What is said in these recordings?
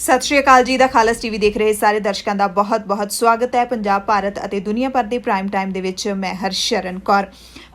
ਸਤਿ ਸ਼੍ਰੀ ਅਕਾਲ ਜੀ ਦਾ ਖਾਲਸ ਟੀਵੀ ਦੇਖ ਰਹੇ ਸਾਰੇ ਦਰਸ਼ਕਾਂ ਦਾ ਬਹੁਤ-ਬਹੁਤ ਸਵਾਗਤ ਹੈ। ਪੰਜਾਬ, ਭਾਰਤ ਅਤੇ ਦੁਨੀਆ ਭਰ ਦੇ ਪ੍ਰਾਈਮ ਟਾਈਮ ਦੇ ਵਿੱਚ ਮੈਂ ਹਰਸ਼ਰਨ ਕੌਰ।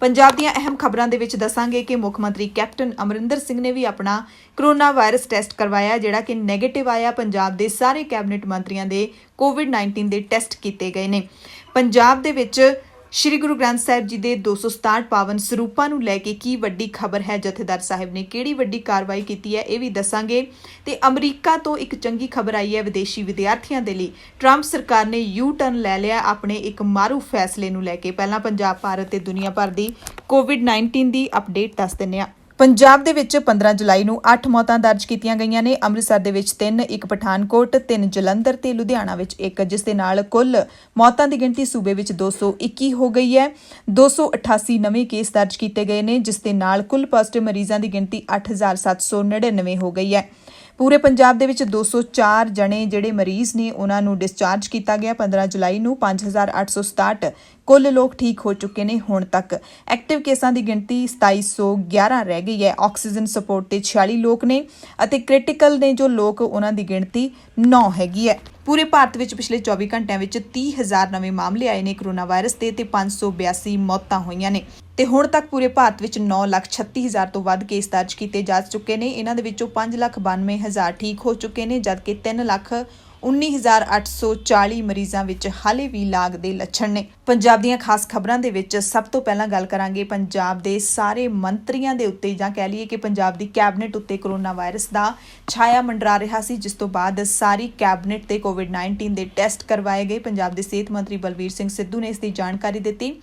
ਪੰਜਾਬ ਦੀਆਂ ਅਹਿਮ ਖਬਰਾਂ ਦੇ ਵਿੱਚ ਦੱਸਾਂਗੇ ਕਿ ਮੁੱਖ ਮੰਤਰੀ ਕੈਪਟਨ ਅਮਰਿੰਦਰ ਸਿੰਘ ਨੇ ਵੀ ਆਪਣਾ ਕਰੋਨਾ ਵਾਇਰਸ ਟੈਸਟ ਕਰਵਾਇਆ, ਜਿਹੜਾ ਕਿ ਨੈਗੇਟਿਵ ਆਇਆ। ਪੰਜਾਬ ਦੇ ਸਾਰੇ ਕੈਬਨਿਟ ਮੰਤਰੀਆਂ ਦੇ ਕੋਵਿਡ-19 ਦੇ ਟੈਸਟ ਕੀਤੇ ਗਏ ਨੇ। ਪੰਜਾਬ ਦੇ ਵਿੱਚ ਸ਼੍ਰੀ ਗੁਰੂ ਗ੍ਰੰਥ ਸਾਹਿਬ ਜੀ ਦੇ 267 ਪਾਵਨ ਸਰੂਪਾਂ ਨੂੰ ਲੈ ਕੇ ਕੀ ਵੱਡੀ ਖਬਰ ਹੈ, ਜਥੇਦਾਰ ਸਾਹਿਬ ਨੇ ਕਿਹੜੀ ਵੱਡੀ ਕਾਰਵਾਈ ਕੀਤੀ ਹੈ, ਇਹ ਵੀ ਦੱਸਾਂਗੇ। ਤੇ ਅਮਰੀਕਾ ਤੋਂ ਇੱਕ ਚੰਗੀ ਖਬਰ ਆਈ ਹੈ ਵਿਦੇਸ਼ੀ ਵਿਦਿਆਰਥੀਆਂ ਦੇ ਲਈ। ਟਰੰਪ ਸਰਕਾਰ ਨੇ ਯੂ ਟਰਨ ਲੈ ਲਿਆ ਆਪਣੇ ਇੱਕ ਮਾਰੂ ਫੈਸਲੇ ਨੂੰ ਲੈ ਕੇ। ਪਹਿਲਾਂ ਪੰਜਾਬ, ਭਾਰਤ ਤੇ ਦੁਨੀਆ ਭਰ ਦੀ ਕੋਵਿਡ-19 ਦੀ ਅਪਡੇਟ ਦੱਸ ਦਿੰਦੇ ਹਾਂ। ਪੰਜਾਬ ਦੇ ਵਿੱਚ 15 ਜੁਲਾਈ ਨੂੰ 8 ਮੌਤਾਂ ਦਰਜ ਕੀਤੀਆਂ ਗਈਆਂ ਨੇ। ਅੰਮ੍ਰਿਤਸਰ ਦੇ ਵਿੱਚ 3, ਇੱਕ ਪਠਾਨਕੋਟ, 3 ਜਲੰਧਰ ਤੇ ਲੁਧਿਆਣਾ ਵਿੱਚ 1, ਜਿਸ ਦੇ ਨਾਲ ਕੁੱਲ ਮੌਤਾਂ ਦੀ ਗਿਣਤੀ ਸੂਬੇ ਵਿੱਚ 221 ਹੋ ਗਈ ਹੈ। 288 ਨਵੇਂ ਕੇਸ ਦਰਜ ਕੀਤੇ ਗਏ ਨੇ, ਜਿਸ ਦੇ ਨਾਲ ਕੁੱਲ ਪੋਜ਼ਿਟਿਵ ਮਰੀਜ਼ਾਂ ਦੀ ਗਿਣਤੀ 8799 ਹੋ ਗਈ ਹੈ। ਪੂਰੇ ਪੰਜਾਬ ਦੇ ਵਿੱਚ 204 ਜਣੇ ਜਿਹੜੇ ਮਰੀਜ਼ ਨੇ ਉਹਨਾਂ ਨੂੰ ਡਿਸਚਾਰਜ ਕੀਤਾ ਗਿਆ। 15 ਜੁਲਾਈ ਨੂੰ 5867 ਕੁੱਲ ਲੋਕ ਠੀਕ ਹੋ ਚੁੱਕੇ ਨੇ। ਹੁਣ ਤੱਕ ਐਕਟਿਵ ਕੇਸਾਂ ਦੀ ਗਿਣਤੀ 2711 ਰਹਿ ਗਈ ਹੈ। ਆਕਸੀਜਨ ਸਪੋਰਟ ਤੇ 46 ਲੋਕ ਨੇ ਅਤੇ ਕ੍ਰਿਟੀਕਲ ਨੇ ਜੋ ਲੋਕ ਉਹਨਾਂ ਦੀ ਗਿਣਤੀ 9 ਹੈਗੀ ਹੈ। ਪੂਰੇ ਭਾਰਤ ਵਿੱਚ ਪਿਛਲੇ 24 ਘੰਟਿਆਂ ਵਿੱਚ 30,000 ਨਵੇਂ ਮਾਮਲੇ ਆਏ ਨੇ ਕਰੋਨਾ ਵਾਇਰਸ ਦੇ ਤੇ 582 ਮੌਤਾਂ ਹੋਈਆਂ ਨੇ। ਤੇ ਹੁਣ ਤੱਕ ਪੂਰੇ ਭਾਰਤ ਵਿੱਚ 9,36,000 ਤੋਂ ਵੱਧ ਕੇਸ ਦਰਜ ਕੀਤੇ ਜਾ ਚੁੱਕੇ ਨੇ। ਇਹਨਾਂ ਦੇ ਵਿੱਚੋਂ 5,92,000 ਠੀਕ ਹੋ ਚੁੱਕੇ ਨੇ, ਜਦਕਿ 3,19,840 ਮਰੀਜ਼ਾਂ ਵਿੱਚ ਹਾਲੇ ਵੀ ਲਾਗ ਦੇ ਲੱਛਣ ਨੇ। ਪੰਜਾਬ ਦੀਆਂ ਖਾਸ ਖਬਰਾਂ ਦੇ ਵਿੱਚ ਸਭ ਤੋਂ ਪਹਿਲਾਂ ਗੱਲ ਕਰਾਂਗੇ ਪੰਜਾਬ ਦੇ ਸਾਰੇ ਮੰਤਰੀਆਂ ਦੇ ਉੱਤੇ, ਜਾਂ ਕਹਿ ਲਈਏ ਕਿ ਪੰਜਾਬ ਦੀ ਕੈਬਨਿਟ ਉੱਤੇ ਕਰੋਨਾ ਵਾਇਰਸ ਦਾ ਛਾਇਆ ਮੰਡਰਾ ਰਿਹਾ ਸੀ, ਜਿਸ ਤੋਂ ਬਾਅਦ ਸਾਰੀ ਕੈਬਨਿਟ ਤੇ ਕੋਵਿਡ-19 ਦੇ ਟੈਸਟ ਕਰਵਾਏ ਗਏ। ਪੰਜਾਬ ਦੇ ਸਿਹਤ ਮੰਤਰੀ ਬਲਬੀਰ ਸਿੰਘ ਸਿੱਧੂ ਨੇ ਇਸ ਦੀ ਜਾਣਕਾਰੀ ਦਿੱਤੀ।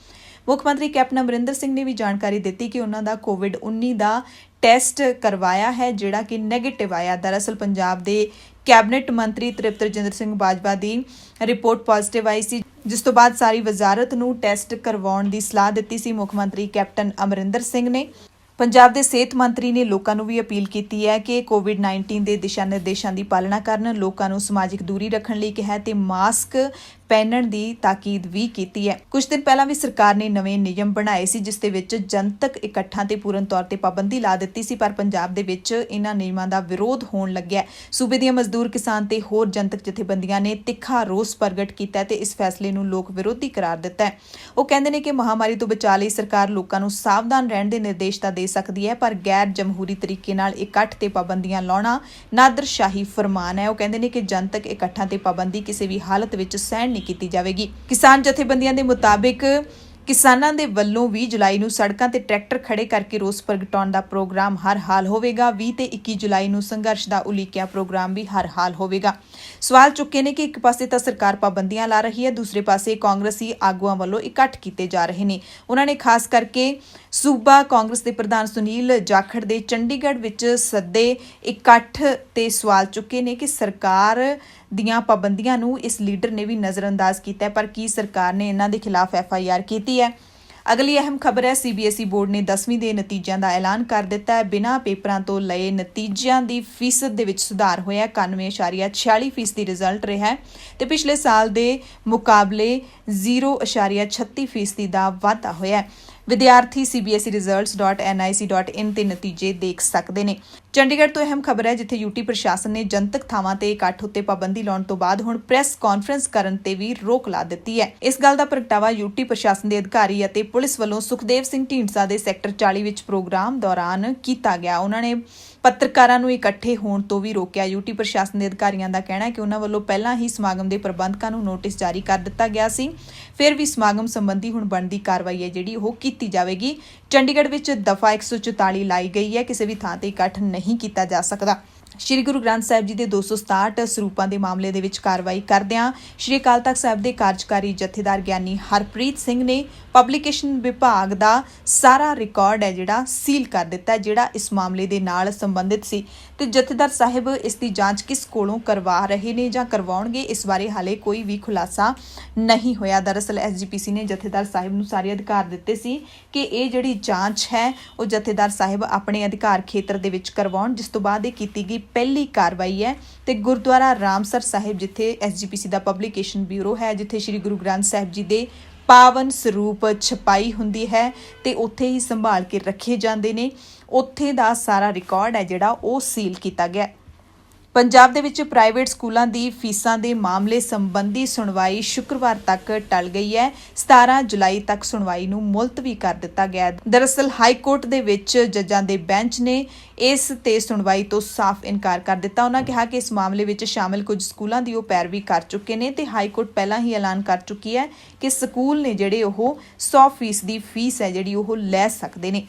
ਮੁੱਖ ਮੰਤਰੀ ਕੈਪਟਨ ਅਮਰਿੰਦਰ ਸਿੰਘ ਨੇ ਵੀ ਜਾਣਕਾਰੀ ਦਿੱਤੀ ਕਿ ਉਹਨਾਂ ਦਾ ਕੋਵਿਡ-19 ਦਾ ਟੈਸਟ ਕਰਵਾਇਆ ਹੈ, ਜਿਹੜਾ ਕਿ ਨੈਗੇਟਿਵ ਆਇਆ। ਦਰਅਸਲ ਪੰਜਾਬ ਦੇ ਕੈਬਨਿਟ ਮੰਤਰੀ ਤ੍ਰਿਪਤ ਰਜਿੰਦਰ ਸਿੰਘ ਬਾਜਵਾ ਦੀ ਰਿਪੋਰਟ ਪੋਜ਼ਿਟਿਵ ਆਈ ਸੀ, ਜਿਸ ਤੋਂ ਬਾਅਦ ਸਾਰੀ ਵਜ਼ਾਰਤ ਨੂੰ ਟੈਸਟ ਕਰਵਾਉਣ ਦੀ ਸਲਾਹ ਦਿੱਤੀ ਸੀ ਮੁੱਖ ਮੰਤਰੀ ਕੈਪਟਨ ਅਮਰਿੰਦਰ ਸਿੰਘ ਨੇ। ਪੰਜਾਬ ਦੇ ਸਿਹਤ ਮੰਤਰੀ ਨੇ ਲੋਕਾਂ ਨੂੰ ਵੀ ਅਪੀਲ ਕੀਤੀ ਹੈ ਕਿ ਕੋਵਿਡ-19 ਦੇ ਦਿਸ਼ਾ ਨਿਰਦੇਸ਼ਾਂ ਦੀ ਪਾਲਣਾ ਕਰਨ, ਲੋਕਾਂ ਨੂੰ ਸਮਾਜਿਕ ਦੂਰੀ ਰੱਖਣ ਲਈ ਕਿਹਾ ਤੇ ਮਾਸਕ ਪਹਿਨਣ ਦੀ ਤਾਕੀਦ ਵੀ ਕੀਤੀ ਹੈ। ਕੁਝ ਦਿਨ ਪਹਿਲਾਂ ਵੀ ਸਰਕਾਰ ਨੇ ਨਵੇਂ ਨਿਯਮ ਬਣਾਏ ਸੀ, ਜਿਸ ਦੇ ਵਿੱਚ ਜਨਤਕ ਇਕੱਠਾਂ ਤੇ ਪੂਰਨ ਤੌਰ ਤੇ ਪਾਬੰਦੀ ਲਾ ਦਿੱਤੀ ਸੀ, ਪਰ ਪੰਜਾਬ ਦੇ ਵਿੱਚ ਇਹਨਾਂ ਨਿਯਮਾਂ ਦਾ ਵਿਰੋਧ ਹੋਣ ਲੱਗਿਆ। ਸੂਬੇ ਦੀਆਂ ਮਜ਼ਦੂਰ, ਕਿਸਾਨ ਤੇ ਹੋਰ ਜਨਤਕ ਜਥੇਬੰਦੀਆਂ ਨੇ ਤਿੱਖਾ ਰੋਸ ਪ੍ਰਗਟ ਕੀਤਾ ਤੇ ਇਸ ਫੈਸਲੇ ਨੂੰ ਲੋਕ ਵਿਰੋਧੀ ਕਰਾਰ ਦਿੱਤਾ ਹੈ। ਉਹ ਕਹਿੰਦੇ ਨੇ ਕਿ ਮਹਾਮਾਰੀ ਤੋਂ ਬਚਾਅ ਲਈ ਸਰਕਾਰ ਲੋਕਾਂ ਨੂੰ ਸਾਵਧਾਨ ਰਹਿਣ ਦੇ ਨਿਰਦੇਸ਼ ਤਾਂ ਦੇ ਸਕਦੀ ਹੈ, ਪਰ ਗੈਰ ਜਮਹੂਰੀ ਤਰੀਕੇ ਨਾਲ ਇਕੱਠ ਤੇ ਪਾਬੰਦੀਆਂ ਲਾਉਣਾ ਨਾਦਰਸ਼ਾਹੀ ਫਰਮਾਨ ਹੈ। ਉਹ ਕਹਿੰਦੇ ਨੇ ਕਿ ਜਨਤਕ ਇਕੱਠਾਂ ਤੇ ਪਾਬੰਦੀ ਕਿਸੇ ਵੀ ਹਾਲਤ ਵਿੱਚ ਸਹਿਣ ਕੀਤੀ ਜਾਵੇਗੀ। ਕਿਸਾਨ ਜਥੇਬੰਦੀਆਂ ਦੇ ਮੁਤਾਬਿਕ ਕਿਸਾਨਾਂ ਦੇ ਵੱਲੋਂ 20 ਜੁਲਾਈ ਨੂੰ ਸੜਕਾਂ ਤੇ ਟਰੈਕਟਰ ਖੜੇ ਕਰਕੇ ਰੋਸ ਪ੍ਰਗਟਾਉਣ ਦਾ ਪ੍ਰੋਗਰਾਮ ਹਰ ਹਾਲ ਹੋਵੇਗਾ। 20 ਤੇ 21 ਜੁਲਾਈ ਨੂੰ ਸੰਘਰਸ਼ ਦਾ ਉਲੀਕਿਆ ਪ੍ਰੋਗਰਾਮ ਵੀ ਹਰ ਹਾਲ ਹੋਵੇਗਾ। ਸਵਾਲ ਚੁੱਕੇ ਨੇ ਕਿ ਇੱਕ ਪਾਸੇ ਤਾਂ ਸਰਕਾਰ ਪਾਬੰਦੀਆਂ ਲਾ ਰਹੀ ਹੈ, ਦੂਸਰੇ ਪਾਸੇ ਕਾਂਗਰਸੀ ਆਗੂਆਂ ਵੱਲੋਂ ਇਕੱਠ ਕੀਤੇ ਜਾ ਰਹੇ ਨੇ। ਉਹਨਾਂ ਨੇ ਖਾਸ ਕਰਕੇ ਸੂਬਾ ਕਾਂਗਰਸ ਦੇ ਪ੍ਰਧਾਨ ਸੁਨੀਲ ਜਾਖੜ ਦੇ ਚੰਡੀਗੜ੍ਹ ਵਿੱਚ ਸੱਦੇ ਇਕੱਠ ਤੇ ਸਵਾਲ ਚੁੱਕੇ ਨੇ ਕਿ ਸਰਕਾਰ ਦੀਆਂ ਪਾਬੰਦੀਆਂ ਨੂੰ ਇਸ ਲੀਡਰ ਨੇ ਵੀ ਨਜ਼ਰਅੰਦਾਜ਼ ਕੀਤਾ ਹੈ, ਪਰ ਕੀ ਸਰਕਾਰ ਨੇ ਇਹਨਾਂ ਦੇ ਖਿਲਾਫ FIR ਕੀਤੀ ਹੈ? ਅਗਲੀ ਅਹਿਮ ਖਬਰ ਹੈ CBSE ਬੋਰਡ ਨੇ 10ਵੀਂ ਦੇ ਨਤੀਜਿਆਂ ਦਾ ਐਲਾਨ ਕਰ ਦਿੱਤਾ ਹੈ। ਬਿਨਾਂ ਪੇਪਰਾਂ ਤੋਂ ਲਏ ਨਤੀਜਿਆਂ ਦੀ ਫੀਸਦ ਦੇ ਵਿੱਚ ਸੁਧਾਰ ਹੋਇਆ। 91.46% ਰਿਜ਼ਲਟ ਰਿਹਾ ਹੈ ਤੇ ਪਿਛਲੇ ਸਾਲ ਦੇ ਮੁਕਾਬਲੇ 0.36% ਦਾ ਵਾਧਾ ਹੋਇਆ ਹੈ। ਵਿਦਿਆਰਥੀ cbseresults.nic.in ਤੇ ਨਤੀਜੇ ਦੇਖ ਸਕਦੇ ਨੇ। ਚੰਡੀਗੜ੍ਹ ਤੋਂ ਅਹਿਮ ਖਬਰ ਹੈ, ਜਿੱਥੇ UT ਪ੍ਰਸ਼ਾਸਨ ਨੇ ਜਨਤਕ ਥਾਵਾਂ ਤੇ ਇਕੱਠ ਉੱਤੇ ਪਾਬੰਦੀ ਲਾਉਣ ਤੋਂ ਬਾਅਦ ਹੁਣ ਪ੍ਰੈਸ ਕਾਨਫਰੰਸ ਕਰਨ ਤੇ ਵੀ ਰੋਕ ਲਾ ਦਿੱਤੀ ਹੈ। ਇਸ ਗੱਲ ਦਾ ਪ੍ਰਗਟਾਵਾ UT ਪ੍ਰਸ਼ਾਸਨ ਦੇ ਅਧਿਕਾਰੀ ਅਤੇ ਪੁਲਿਸ ਵੱਲੋਂ ਸੁਖਦੇਵ ਸਿੰਘ ਢੀਂਡਸਾ ਦੇ ਸੈਕਟਰ 40 ਵਿੱਚ ਪ੍ਰੋਗਰਾਮ ਦੌਰਾਨ ਕੀਤਾ ਗਿਆ। ਉਹਨਾਂ ਨੇ ਪੱਤਰਕਾਰਾਂ ਨੂੰ ਇਕੱਠੇ ਹੋਣ ਤੋਂ ਵੀ ਰੋਕਿਆ। UT ਪ੍ਰਸ਼ਾਸਨ ਦੇ ਅਧਿਕਾਰੀਆਂ ਦਾ ਕਹਿਣਾ ਹੈ ਕਿ ਉਹਨਾਂ ਵੱਲੋਂ ਪਹਿਲਾਂ ਹੀ ਸਮਾਗਮ ਦੇ ਪ੍ਰਬੰਧਕਾਂ ਨੂੰ ਨੋਟਿਸ ਜਾਰੀ ਕਰ ਦਿੱਤਾ ਗਿਆ ਸੀ, ਫਿਰ ਵੀ ਸਮਾਗਮ ਸੰਬੰਧੀ ਹੁਣ ਬਣਦੀ ਕਾਰਵਾਈ ਹੈ ਜਿਹੜੀ ਉਹ ਕੀਤੀ ਜਾਵੇਗੀ। ਚੰਡੀਗੜ੍ਹ ਵਿੱਚ ਦਫਾ 144 ਲਾਈ ਗਈ ਹੈ, ਕਿਸੇ ਵੀ ਥਾਂ ਤੇ ਇਕੱਠ ਨਹੀਂ ਕੀਤਾ ਜਾ ਸਕਦਾ। ਸ਼੍ਰੀ ਗੁਰੂ ਗ੍ਰੰਥ ਸਾਹਿਬ ਜੀ ਦੇ 267 ਸਰੂਪਾਂ ਦੇ ਮਾਮਲੇ ਦੇ ਵਿੱਚ ਕਾਰਵਾਈ ਕਰਦਿਆਂ ਸ਼੍ਰੀ ਅਕਾਲ ਤਖ਼ਤ ਸਾਹਿਬ ਦੇ ਕਾਰਜਕਾਰੀ ਜਥੇਦਾਰ ਗਿਆਨੀ ਹਰਪ੍ਰੀਤ ਸਿੰਘ ਨੇ ਪਬਲਿਕੇਸ਼ਨ ਵਿਭਾਗ ਦਾ ਸਾਰਾ ਰਿਕਾਰਡ ਹੈ ਜਿਹੜਾ ਸੀਲ ਕਰ ਦਿੱਤਾ, ਜਿਹੜਾ ਇਸ ਮਾਮਲੇ ਦੇ ਨਾਲ ਸੰਬੰਧਿਤ ਸੀ। ਤੇ ਜਥੇਦਾਰ ਸਾਹਿਬ ਇਸ ਦੀ ਜਾਂਚ ਕਿਸ ਕੋਲੋਂ ਕਰਵਾ ਰਹੇ ਨੇ ਜਾਂ ਕਰਵਾਉਣਗੇ, ਇਸ ਬਾਰੇ ਹਾਲੇ ਕੋਈ ਵੀ ਖੁਲਾਸਾ ਨਹੀਂ ਹੋਇਆ। ਦਰਅਸਲ SGPC ਨੇ ਜਥੇਦਾਰ ਸਾਹਿਬ ਨੂੰ ਸਾਰੇ ਅਧਿਕਾਰ ਦਿੱਤੇ ਸੀ ਕਿ ਇਹ ਜਿਹੜੀ ਜਾਂਚ ਹੈ ਉਹ ਜਥੇਦਾਰ ਸਾਹਿਬ ਆਪਣੇ ਅਧਿਕਾਰ ਖੇਤਰ ਦੇ ਵਿੱਚ ਕਰਵਾਉਣ, ਜਿਸ ਤੋਂ ਬਾਅਦ ਇਹ ਕੀਤੀ ਗਈ ਪਹਿਲੀ ਕਾਰਵਾਈ ਹੈ। ਤੇ ਗੁਰਦੁਆਰਾ ਰਾਮਸਰ ਸਾਹਿਬ, ਜਿੱਥੇ SGPC ਦਾ ਪਬਲਿਕੇਸ਼ਨ ਬਿਊਰੋ ਹੈ, ਜਿੱਥੇ ਸ਼੍ਰੀ ਗੁਰੂ ਗ੍ਰੰਥ ਸਾਹਿਬ ਜੀ ਦੇ ਪਾਵਨ ਸਰੂਪ ਛਪਾਈ ਹੁੰਦੀ ਹੈ ਤੇ ਉੱਥੇ ਹੀ ਸੰਭਾਲ ਕੇ ਰੱਖੇ ਜਾਂਦੇ ਨੇ, ਉੱਥੇ ਦਾ ਸਾਰਾ ਰਿਕਾਰਡ ਹੈ ਜਿਹੜਾ ਉਹ ਸੀਲ ਕੀਤਾ ਗਿਆ। ਪੰਜਾਬ ਦੇ ਵਿੱਚ ਪ੍ਰਾਈਵੇਟ ਸਕੂਲਾਂ ਦੀ ਫੀਸਾਂ ਦੇ ਮਾਮਲੇ ਸੰਬੰਧੀ ਸੁਣਵਾਈ ਸ਼ੁੱਕਰਵਾਰ ਤੱਕ ਟਲ ਗਈ ਹੈ। 17 ਜੁਲਾਈ ਤੱਕ ਸੁਣਵਾਈ ਨੂੰ ਮੁਲਤਵੀ ਕਰ ਦਿੱਤਾ ਗਿਆ। ਦਰਅਸਲ ਹਾਈ ਕੋਰਟ ਦੇ ਵਿੱਚ ਜੱਜਾਂ ਦੇ ਬੈਂਚ ਨੇ ਇਸ ਤੇ ਸੁਣਵਾਈ ਤੋਂ ਸਾਫ਼ ਇਨਕਾਰ ਕਰ ਦਿੱਤਾ। ਉਹਨਾਂ ਕਿਹਾ ਕਿ ਇਸ ਮਾਮਲੇ ਵਿੱਚ ਸ਼ਾਮਿਲ ਕੁਝ ਸਕੂਲਾਂ ਦੀ ਉਹ ਪੈਰਵੀ ਕਰ ਚੁੱਕੇ ਨੇ ਤੇ ਹਾਈ ਕੋਰਟ ਪਹਿਲਾਂ ਹੀ ਐਲਾਨ ਕਰ ਚੁੱਕੀ ਹੈ ਕਿ ਸਕੂਲ ਨੇ ਜਿਹੜੇ ਉਹ 100% ਦੀ ਫੀਸ ਹੈ ਜਿਹੜੀ ਉਹ ਲੈ ਸਕਦੇ ਨੇ।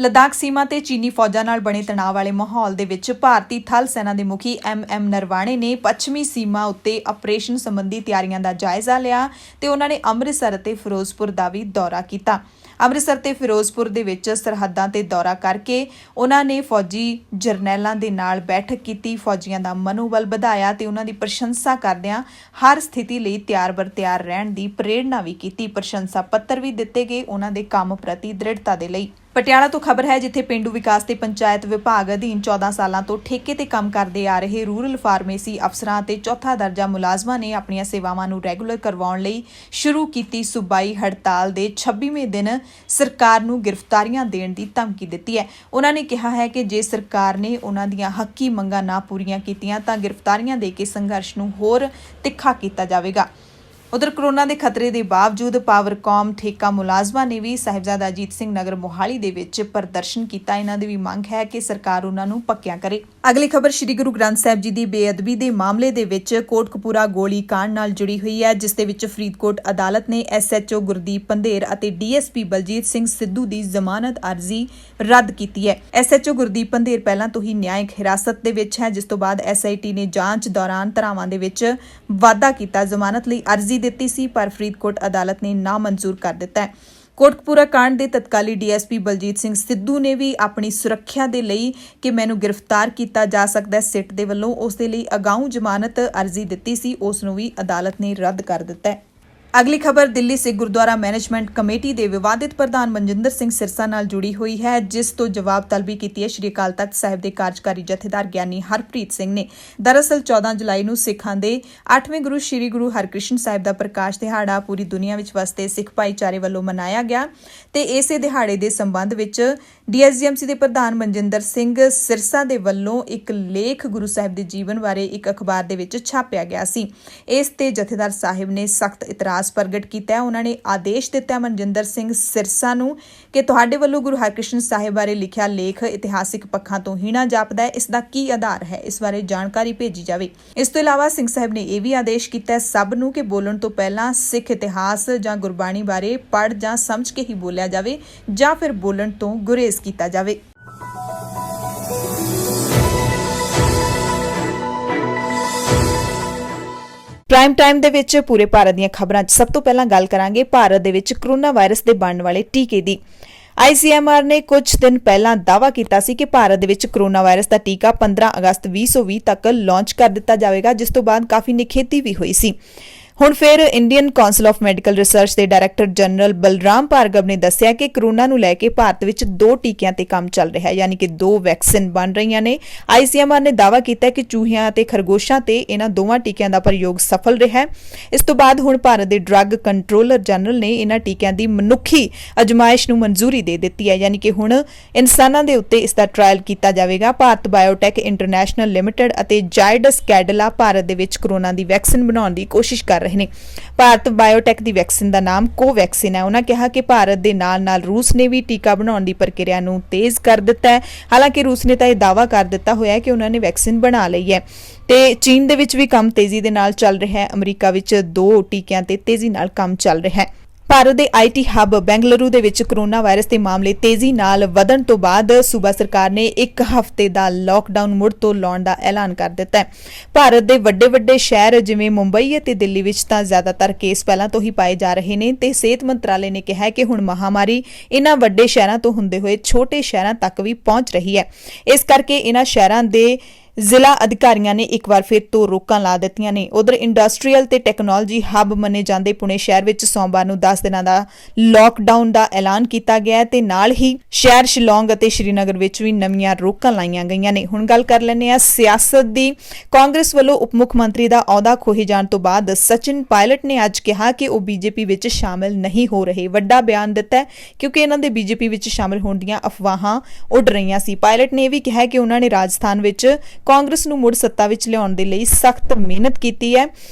ਲੱਦਾਖ ਸੀਮਾ ਤੇ ਚੀਨੀ ਫੌਜਾਂ ਨਾਲ ਬਣੇ ਤਣਾਅ ਵਾਲੇ ਮਾਹੌਲ ਦੇ ਵਿੱਚ ਭਾਰਤੀ ਥਲ ਸੈਨਾ ਦੇ ਮੁਖੀ ਐਮ ਨਰਵਾਣੇ ਨੇ ਪੱਛਮੀ ਸੀਮਾ ਉੱਤੇ ਆਪਰੇਸ਼ਨ ਸੰਬੰਧੀ ਤਿਆਰੀਆਂ ਦਾ ਜਾਇਜ਼ਾ ਲਿਆ ਤੇ ਉਹਨਾਂ ਨੇ ਅੰਮ੍ਰਿਤਸਰ ਅਤੇ ਫਿਰੋਜ਼ਪੁਰ ਦਾ ਵੀ ਦੌਰਾ ਕੀਤਾ। ਅੰਮ੍ਰਿਤਸਰ ਤੇ ਫਿਰੋਜ਼ਪੁਰ ਦੇ ਵਿੱਚ ਸਰਹੱਦਾਂ ਤੇ ਦੌਰਾ ਕਰਕੇ ਉਹਨਾਂ ਨੇ ਫੌਜੀ ਜਰਨੈਲਾਂ ਦੇ ਨਾਲ ਬੈਠਕ ਕੀਤੀ, ਫੌਜੀਆਂ ਦਾ ਮਨੋਬਲ ਵਧਾਇਆ ਤੇ ਉਹਨਾਂ ਦੀ ਪ੍ਰਸ਼ੰਸਾ ਕਰਦਿਆਂ ਹਰ ਸਥਿਤੀ ਲਈ ਤਿਆਰ-ਬਰ-ਤਿਆਰ ਰਹਿਣ ਦੀ ਪ੍ਰੇਰਣਾ ਵੀ ਕੀਤੀ। ਪ੍ਰਸ਼ੰਸਾ ਪੱਤਰ ਵੀ ਦਿੱਤੇ ਗਏ ਉਹਨਾਂ ਦੇ ਕੰਮ ਪ੍ਰਤੀ ਦ੍ਰਿੜਤਾ ਦੇ ਲਈ। ਪਟਿਆਲਾ ਤੋਂ ਖਬਰ ਹੈ, ਜਿੱਥੇ ਪਿੰਡੂ ਵਿਕਾਸ ਤੇ ਪੰਚਾਇਤ ਵਿਭਾਗ ਅਧੀਨ 14 ਸਾਲਾਂ ਤੋਂ ਠੇਕੇ ਤੇ ਕੰਮ ਕਰਦੇ ਆ ਰਹੇ ਰੂਰਲ ਫਾਰਮੇਸੀ ਅਫਸਰਾਂ ਅਤੇ ਚੌਥਾ ਦਰਜਾ ਮੁਲਾਜ਼ਮਾਂ ਨੇ ਆਪਣੀਆਂ ਸੇਵਾਵਾਂ ਨੂੰ ਰੈਗੂਲਰ ਕਰਵਾਉਣ ਲਈ ਸ਼ੁਰੂ ਕੀਤੀ ਸੂਬਾਈ ਹੜਤਾਲ ਦੇ 26ਵੇਂ ਦਿਨ ਸਰਕਾਰ ਨੂੰ ਗ੍ਰਿਫਤਾਰੀਆਂ ਦੇਣ ਦੀ ਧਮਕੀ ਦਿੱਤੀ ਹੈ। ਉਹਨਾਂ ਨੇ ਕਿਹਾ ਹੈ ਕਿ ਜੇ ਸਰਕਾਰ ਨੇ ਉਹਨਾਂ ਦੀਆਂ ਹੱਕੀ ਮੰਗਾਂ ਨਾ ਪੂਰੀਆਂ ਕੀਤੀਆਂ ਤਾਂ ਗ੍ਰਿਫਤਾਰੀਆਂ ਦੇ ਕੇ ਸੰਘਰਸ਼ ਨੂੰ ਹੋਰ ਤਿੱਖਾ ਕੀਤਾ ਜਾਵੇਗਾ। ਉਧਰ ਕੋਰੋਨਾ ਦੇ ਖਤਰੇ ਦੇ ਬਾਵਜੂਦ ਪਾਵਰਕਾਮ ਠੇਕਾ ਮੁਲਾਜ਼ਮਾਂ ਨੇ ਵੀ ਸਾਹਿਬਜ਼ਾਦਾ ਅਜੀਤ ਸਿੰਘ ਨਗਰ ਮੋਹਾਲੀ ਦੇ ਵਿੱਚ ਪ੍ਰਦਰਸ਼ਨ ਕੀਤਾ। ਇਹਨਾਂ ਦੀ ਵੀ ਮੰਗ ਹੈ ਕਿ ਸਰਕਾਰ ਉਹਨਾਂ ਨੂੰ ਪੱਕਿਆਂ ਕਰੇ। ਅਗਲੀ ਖਬਰ ਸ੍ਰੀ ਗੁਰੂ ਗ੍ਰੰਥ ਸਾਹਿਬ ਜੀ ਦੀ ਬੇਅਦਬੀ ਦੇ ਮਾਮਲੇ ਦੇ ਵਿੱਚ ਕੋਟਕਪੂਰਾ ਗੋਲੀ ਕਾਂਡ ਨਾਲ ਜੁੜੀ ਹੋਈ ਹੈ, ਜਿਸ ਦੇ ਵਿੱਚ ਫਰੀਦਕੋਟ ਅਦਾਲਤ ਨੇ SHO ਗੁਰਦੀਪ ਪੰਧੇਰ ਅਤੇ DSP ਬਲਜੀਤ ਸਿੰਘ ਸਿੱਧੂ ਦੀ ਜ਼ਮਾਨਤ ਅਰਜ਼ੀ ਰੱਦ ਕੀਤੀ ਹੈ। SHO ਗੁਰਦੀਪ ਪੰਧੇਰ ਪਹਿਲਾਂ ਤੋਂ ਹੀ ਨਿਆਇਕ ਹਿਰਾਸਤ ਦੇ ਵਿੱਚ ਹੈ, ਜਿਸ ਤੋਂ ਬਾਅਦ SIT ਨੇ ਜਾਂਚ ਦੌਰਾਨ ਧਾਰਾਵਾਂ ਦੇ ਵਿੱਚ ਵਾਧਾ ਕੀਤਾ, ਜ਼ਮਾਨਤ ਲਈ ਅਰਜ਼ੀ ਦਿੱਤੀ ਸੀ, ਪਰ ਫਰੀਦਕੋਟ ਅਦਾਲਤ ਨੇ ਨਾ ਮਨਜ਼ੂਰ ਕਰ ਦਿੱਤਾ ਹੈ। ਕੋਟਕਪੂਰਾ ਕਾਂਡ ਦੇ ਤਤਕਾਲੀ DSP ਬਲਜੀਤ ਸਿੰਘ ਸਿੱਧੂ ਨੇ ਵੀ ਆਪਣੀ ਸੁਰੱਖਿਆ ਦੇ ਲਈ ਕਿ ਮੈਨੂੰ ਗ੍ਰਿਫਤਾਰ ਕੀਤਾ ਜਾ ਸਕਦਾ ਹੈ ਸਿੱਟ ਦੇ ਵੱਲੋਂ, ਉਸ ਦੇ ਲਈ ਅਗਾਊਂ ਜ਼ਮਾਨਤ ਅਰਜ਼ੀ ਦਿੱਤੀ ਸੀ, ਉਸ ਨੂੰ ਵੀ ਅਦਾਲਤ ਨੇ ਰੱਦ ਕਰ ਦਿੱਤਾ ਹੈ। ਅਗਲੀ ਖਬਰ ਦਿੱਲੀ ਸਿੱਖ ਗੁਰਦੁਆਰਾ ਮੈਨੇਜਮੈਂਟ ਕਮੇਟੀ ਦੇ ਵਿਵਾਦਿਤ ਪ੍ਰਧਾਨ ਮਨਜਿੰਦਰ ਸਿੰਘ ਸਿਰਸਾ ਨਾਲ ਜੁੜੀ ਹੋਈ ਹੈ, ਜਿਸ ਤੋਂ ਜਵਾਬ ਤਲਬੀ ਕੀਤੀ ਹੈ ਸ਼੍ਰੀ ਅਕਾਲ ਤਖਤ ਸਾਹਿਬ ਦੇ ਕਾਰਜਕਾਰੀ ਜਥੇਦਾਰ ਗਿਆਨੀ ਹਰਪ੍ਰੀਤ ਸਿੰਘ ਨੇ। ਦਰਅਸਲ 14 ਜੁਲਾਈ ਨੂੰ ਸਿੱਖਾਂ ਦੇ 8ਵੇਂ ਗੁਰੂ ਸ਼੍ਰੀ ਗੁਰੂ ਹਰਕ੍ਰਿਸ਼ਨ ਸਾਹਿਬ ਦਾ ਪ੍ਰਕਾਸ਼ ਦਿਹਾੜਾ ਪੂਰੀ ਦੁਨੀਆ ਵਿੱਚ ਵਸਦੇ ਸਿੱਖ ਭਾਈਚਾਰੇ ਵੱਲੋਂ ਮਨਾਇਆ ਗਿਆ ਤੇ ਇਸੇ ਦਿਹਾੜੇ ਦੇ ਸੰਬੰਧ ਵਿੱਚ DSGMC ਦੇ ਪ੍ਰਧਾਨ ਮਨਜਿੰਦਰ ਸਿੰਘ ਸਿਰਸਾ ਦੇ ਵੱਲੋਂ ਇੱਕ ਲੇਖ ਗੁਰੂ ਸਾਹਿਬ ਦੇ ਜੀਵਨ ਬਾਰੇ ਇੱਕ ਅਖਬਾਰ ਦੇ ਵਿੱਚ ਛਾਪਿਆ ਗਿਆ ਸੀ। ਇਸ ਤੇ ਜਥੇਦਾਰ ਸਾਹਿਬ ਨੇ ਸਖਤ ਇਤਰਾਜ਼ ਪ੍ਰਗਟ ਕੀਤਾ। ਉਹਨਾਂ ਨੇ ਆਦੇਸ਼ ਦਿੱਤਾ ਮਨਜਿੰਦਰ ਸਿੰਘ ਸਿਰਸਾ ਨੂੰ ਕਿ ਤੁਹਾਡੇ ਵੱਲੋਂ ਗੁਰੂ ਹਰਕ੍ਰਿਸ਼ਨ ਸਾਹਿਬ ਬਾਰੇ ਲਿਖਿਆ ਲੇਖ ਇਤਿਹਾਸਿਕ ਪੱਖਾਂ ਤੋਂ ਹੀਣਾ ਜਾਪਦਾ ਹੈ, ਇਸ ਦਾ ਕੀ ਆਧਾਰ ਹੈ, ਇਸ ਬਾਰੇ ਜਾਣਕਾਰੀ ਭੇਜੀ ਜਾਵੇ। ਇਸ ਤੋਂ ਇਲਾਵਾ ਸਿੰਘ ਸਾਹਿਬ ਨੇ ਇਹ ਵੀ ਆਦੇਸ਼ ਕੀਤਾ ਸਭ ਨੂੰ ਕਿ ਬੋਲਣ ਤੋਂ ਪਹਿਲਾਂ ਸਿੱਖ ਇਤਿਹਾਸ ਜਾਂ ਗੁਰਬਾਣੀ ਬਾਰੇ ਪੜ੍ਹ ਜਾਂ ਸਮਝ ਕੇ ਹੀ ਬੋਲਿਆ ਜਾਵੇ ਜਾਂ ਫਿਰ ਬੋਲਣ ਤੋਂ ਗੁਰੇਜ਼ ਕੀਤਾ ਜਾਵੇ। ਪ੍ਰਾਈਮ ਟਾਈਮ ਦੇ ਵਿੱਚ ਪੂਰੇ ਭਾਰਤ ਦੀਆਂ ਖਬਰਾਂ 'ਚ ਸਭ ਤੋਂ ਪਹਿਲਾਂ ਗੱਲ ਕਰਾਂਗੇ ਭਾਰਤ ਦੇ ਵਿੱਚ ਕੋਰੋਨਾ ਵਾਇਰਸ ਦੇ ਬਣਨ ਵਾਲੇ ਟੀਕੇ ਦੀ। ICMR ਨੇ ਕੁਝ ਦਿਨ ਪਹਿਲਾਂ ਦਾਅਵਾ ਕੀਤਾ ਸੀ ਕਿ ਭਾਰਤ ਦੇ ਵਿੱਚ ਕੋਰੋਨਾ ਵਾਇਰਸ ਦਾ ਟੀਕਾ 15 ਅਗਸਤ 2020 ਤੱਕ ਲਾਂਚ ਕਰ ਦਿੱਤਾ ਜਾਵੇਗਾ, ਜਿਸ ਤੋਂ ਬਾਅਦ ਕਾਫੀ ਨਿਖੇਧੀ ਵੀ ਹੋਈ ਸੀ। ਹੁਣ ਫਿਰ Indian council of medical research ਦੇ ਡਾਇਰੈਕਟਰ ਜਨਰਲ ਬਲਰਾਮ ਭਾਰਗਵ ਨੇ ਦੱਸਿਆ ਕਿ ਕੋਰੋਨਾ ਨੂੰ ਲੈ ਕੇ ਭਾਰਤ ਵਿੱਚ 2 ਟੀਕਿਆਂ ਤੇ ਕੰਮ ਚੱਲ ਰਿਹਾ ਹੈ, ਯਾਨੀ ਕਿ 2 ਵੈਕਸੀਨ ਬਣ ਰਹੀਆਂ ਨੇ। ICMR ਨੇ ਦਾਅਵਾ ਕੀਤਾ ਕਿ ਚੂਹਿਆਂ ਅਤੇ ਖਰਗੋਸ਼ਾਂ ਤੇ ਇਹਨਾਂ ਦੋਵਾਂ ਟੀਕਿਆਂ ਦਾ ਪ੍ਰਯੋਗ ਸਫਲ ਰਿਹਾ ਹੈ। ਇਸ ਤੋਂ ਬਾਅਦ ਹੁਣ ਭਾਰਤ ਦੇ ਡਰੱਗ ਕੰਟਰੋਲਰ ਜਨਰਲ ਨੇ ਇਹਨਾਂ ਟੀਕਿਆਂ ਦੀ ਮਨੁੱਖੀ ਅਜਮਾਇਸ਼ ਨੂੰ ਮਨਜ਼ੂਰੀ ਦੇ ਦਿੱਤੀ ਹੈ, ਯਾਨੀ ਕਿ ਹੁਣ ਇਨਸਾਨਾਂ ਦੇ ਉੱਤੇ ਇਸ ਦਾ ਟ੍ਰਾਇਲ ਕੀਤਾ ਜਾਵੇਗਾ। ਭਾਰਤ ਬਾਇਓਟੈਕ ਇੰਟਰਨੈਸ਼ਨਲ ਲਿਮਟਿਡ ਅਤੇ ਜਾਇਡਸ ਕੈਡਿਲਾ ਭਾਰਤ ਦੇ ਵਿੱਚ ਕੋਰੋਨਾ ਦੀ ਵੈਕਸੀਨ ਬਣਾਉਣ ਦੀ ਕੋਸ਼ਿਸ਼ ਕਰ ਰਹੇ ਨੇ। ਭਾਰਤ ਬਾਇਓਟੈਕ ਦੀ ਵੈਕਸੀਨ ਦਾ ਨਾਮ ਕੋਵੈਕਸਿਨ ਹੈ। ਉਹਨਾਂ ਕਿਹਾ ਕਿ ਭਾਰਤ ਦੇ ਨਾਲ-ਨਾਲ ਰੂਸ ਨੇ ਵੀ ਟੀਕਾ ਬਣਾਉਣ ਦੀ ਪ੍ਰਕਿਰਿਆ ਨੂੰ ਤੇਜ਼ ਕਰ ਦਿੱਤਾ ਹੈ। ਹਾਲਾਂਕਿ ਰੂਸ ਨੇ ਤਾਂ ਇਹ ਦਾਅਵਾ ਕਰ ਦਿੱਤਾ ਹੋਇਆ ਹੈ ਕਿ ਉਹਨਾਂ ਨੇ ਵੈਕਸੀਨ ਬਣਾ ਲਈ ਹੈ ਤੇ ਚੀਨ ਦੇ ਵਿੱਚ ਵੀ ਕੰਮ ਤੇਜ਼ੀ ਦੇ ਨਾਲ ਚੱਲ ਰਿਹਾ ਹੈ। ਅਮਰੀਕਾ ਵਿੱਚ 2 ਟੀਕਿਆਂ ਤੇ ਤੇਜ਼ੀ ਨਾਲ ਕੰਮ ਚੱਲ ਰਿਹਾ ਹੈ। ਭਾਰਤ ਦੇ IT ਹੱਬ ਬੈਂਗਲੁਰੂ ਦੇ ਵਿੱਚ ਕੋਰੋਨਾ ਵਾਇਰਸ ਦੇ ਮਾਮਲੇ ਤੇਜ਼ੀ ਨਾਲ ਵਧਣ ਤੋਂ ਬਾਅਦ ਸੂਬਾ ਸਰਕਾਰ ਨੇ 1 ਹਫ਼ਤੇ ਦਾ ਲਾਕਡਾਊਨ ਮੁੜ ਤੋਂ ਲਾਉਣ ਦਾ ਐਲਾਨ ਕਰ ਦਿੱਤਾ ਹੈ। ਭਾਰਤ ਦੇ ਵੱਡੇ ਸ਼ਹਿਰ ਜਿਵੇਂ ਮੁੰਬਈ ਅਤੇ ਦਿੱਲੀ ਵਿੱਚ ਤਾਂ ਜ਼ਿਆਦਾਤਰ ਕੇਸ ਪਹਿਲਾਂ ਤੋਂ ਹੀ ਪਾਏ ਜਾ ਰਹੇ ਨੇ ਤੇ ਸਿਹਤ ਮੰਤਰਾਲੇ ਨੇ ਕਿਹਾ ਹੈ ਕਿ ਹੁਣ ਮਹਾਮਾਰੀ ਇਹਨਾਂ ਵੱਡੇ ਸ਼ਹਿਰਾਂ ਤੋਂ ਹੁੰਦੇ ਹੋਏ ਛੋਟੇ ਸ਼ਹਿਰਾਂ ਤੱਕ ਵੀ ਪਹੁੰਚ ਰਹੀ ਹੈ। ਇਸ ਕਰਕੇ ਇਹਨਾਂ ਸ਼ਹਿਰਾਂ ਦੇ ਜ਼ਿਲ੍ਹਾ ਅਧਿਕਾਰੀਆਂ ਨੇ ਇੱਕ ਵਾਰ ਫਿਰ ਤੋਂ ਰੋਕਾਂ ਲਾ ਦਿੱਤੀਆਂ ਨੇ। ਉਧਰ ਇੰਡਸਟਰੀਅਲ ਤੇ ਟੈਕਨੋਲੋਜੀ ਹੱਬ ਮੰਨੇ ਜਾਂਦੇ ਪੁਣੇ ਸ਼ਹਿਰ ਵਿੱਚ ਸੋਮਵਾਰ ਨੂੰ 10 ਦਿਨਾਂ ਦਾ ਲਾਕਡਾਊਨ ਦਾ ਐਲਾਨ ਕੀਤਾ ਗਿਆ ਤੇ ਨਾਲ ਹੀ ਸ਼ਹਿਰ ਸ਼ਿਲੌਂਗ ਅਤੇ ਸ਼੍ਰੀਨਗਰ ਵਿੱਚ ਵੀ ਨਵੀਆਂ ਰੋਕਾਂ ਲਾਈਆਂ ਗਈਆਂ ਨੇ। ਹੁਣ ਗੱਲ ਕਰ ਲੈਂਦੇ ਹਾਂ ਸਿਆਸਤ ਦੀ। ਕਾਂਗਰਸ ਵੱਲੋਂ ਉਪ ਮੁੱਖ ਮੰਤਰੀ ਦਾ ਅਹੁਦਾ ਖੋਹੇ ਜਾਣ ਤੋਂ ਬਾਅਦ ਸਚਿਨ ਪਾਇਲਟ ਨੇ ਅੱਜ ਕਿਹਾ ਕਿ ਉਹ BJP ਵਿੱਚ ਸ਼ਾਮਿਲ ਨਹੀਂ ਹੋ ਰਹੇ। ਵੱਡਾ ਬਿਆਨ ਦਿੱਤਾ ਹੈ ਕਿਉਂਕਿ ਇਹਨਾਂ ਦੇ BJP ਵਿੱਚ ਸ਼ਾਮਿਲ ਹੋਣ ਦੀਆਂ ਅਫਵਾਹਾਂ ਉੱਡ ਰਹੀਆਂ ਸੀ। ਪਾਇਲਟ ਨੇ ਇਹ ਵੀ ਕਿਹਾ ਕਿ ਉਹਨਾਂ ਨੇ ਰਾਜਸਥਾਨ ਵਿੱਚ ਕਾਂਗਰਸ ਨੂੰ ਮੁੜ ਸੱਤਾ ਵਿੱਚ ਲਿਆਉਣ ਦੇ ਲਈ ਸਖਤ ਮਿਹਨਤ ਕੀਤੀ ਹੈ।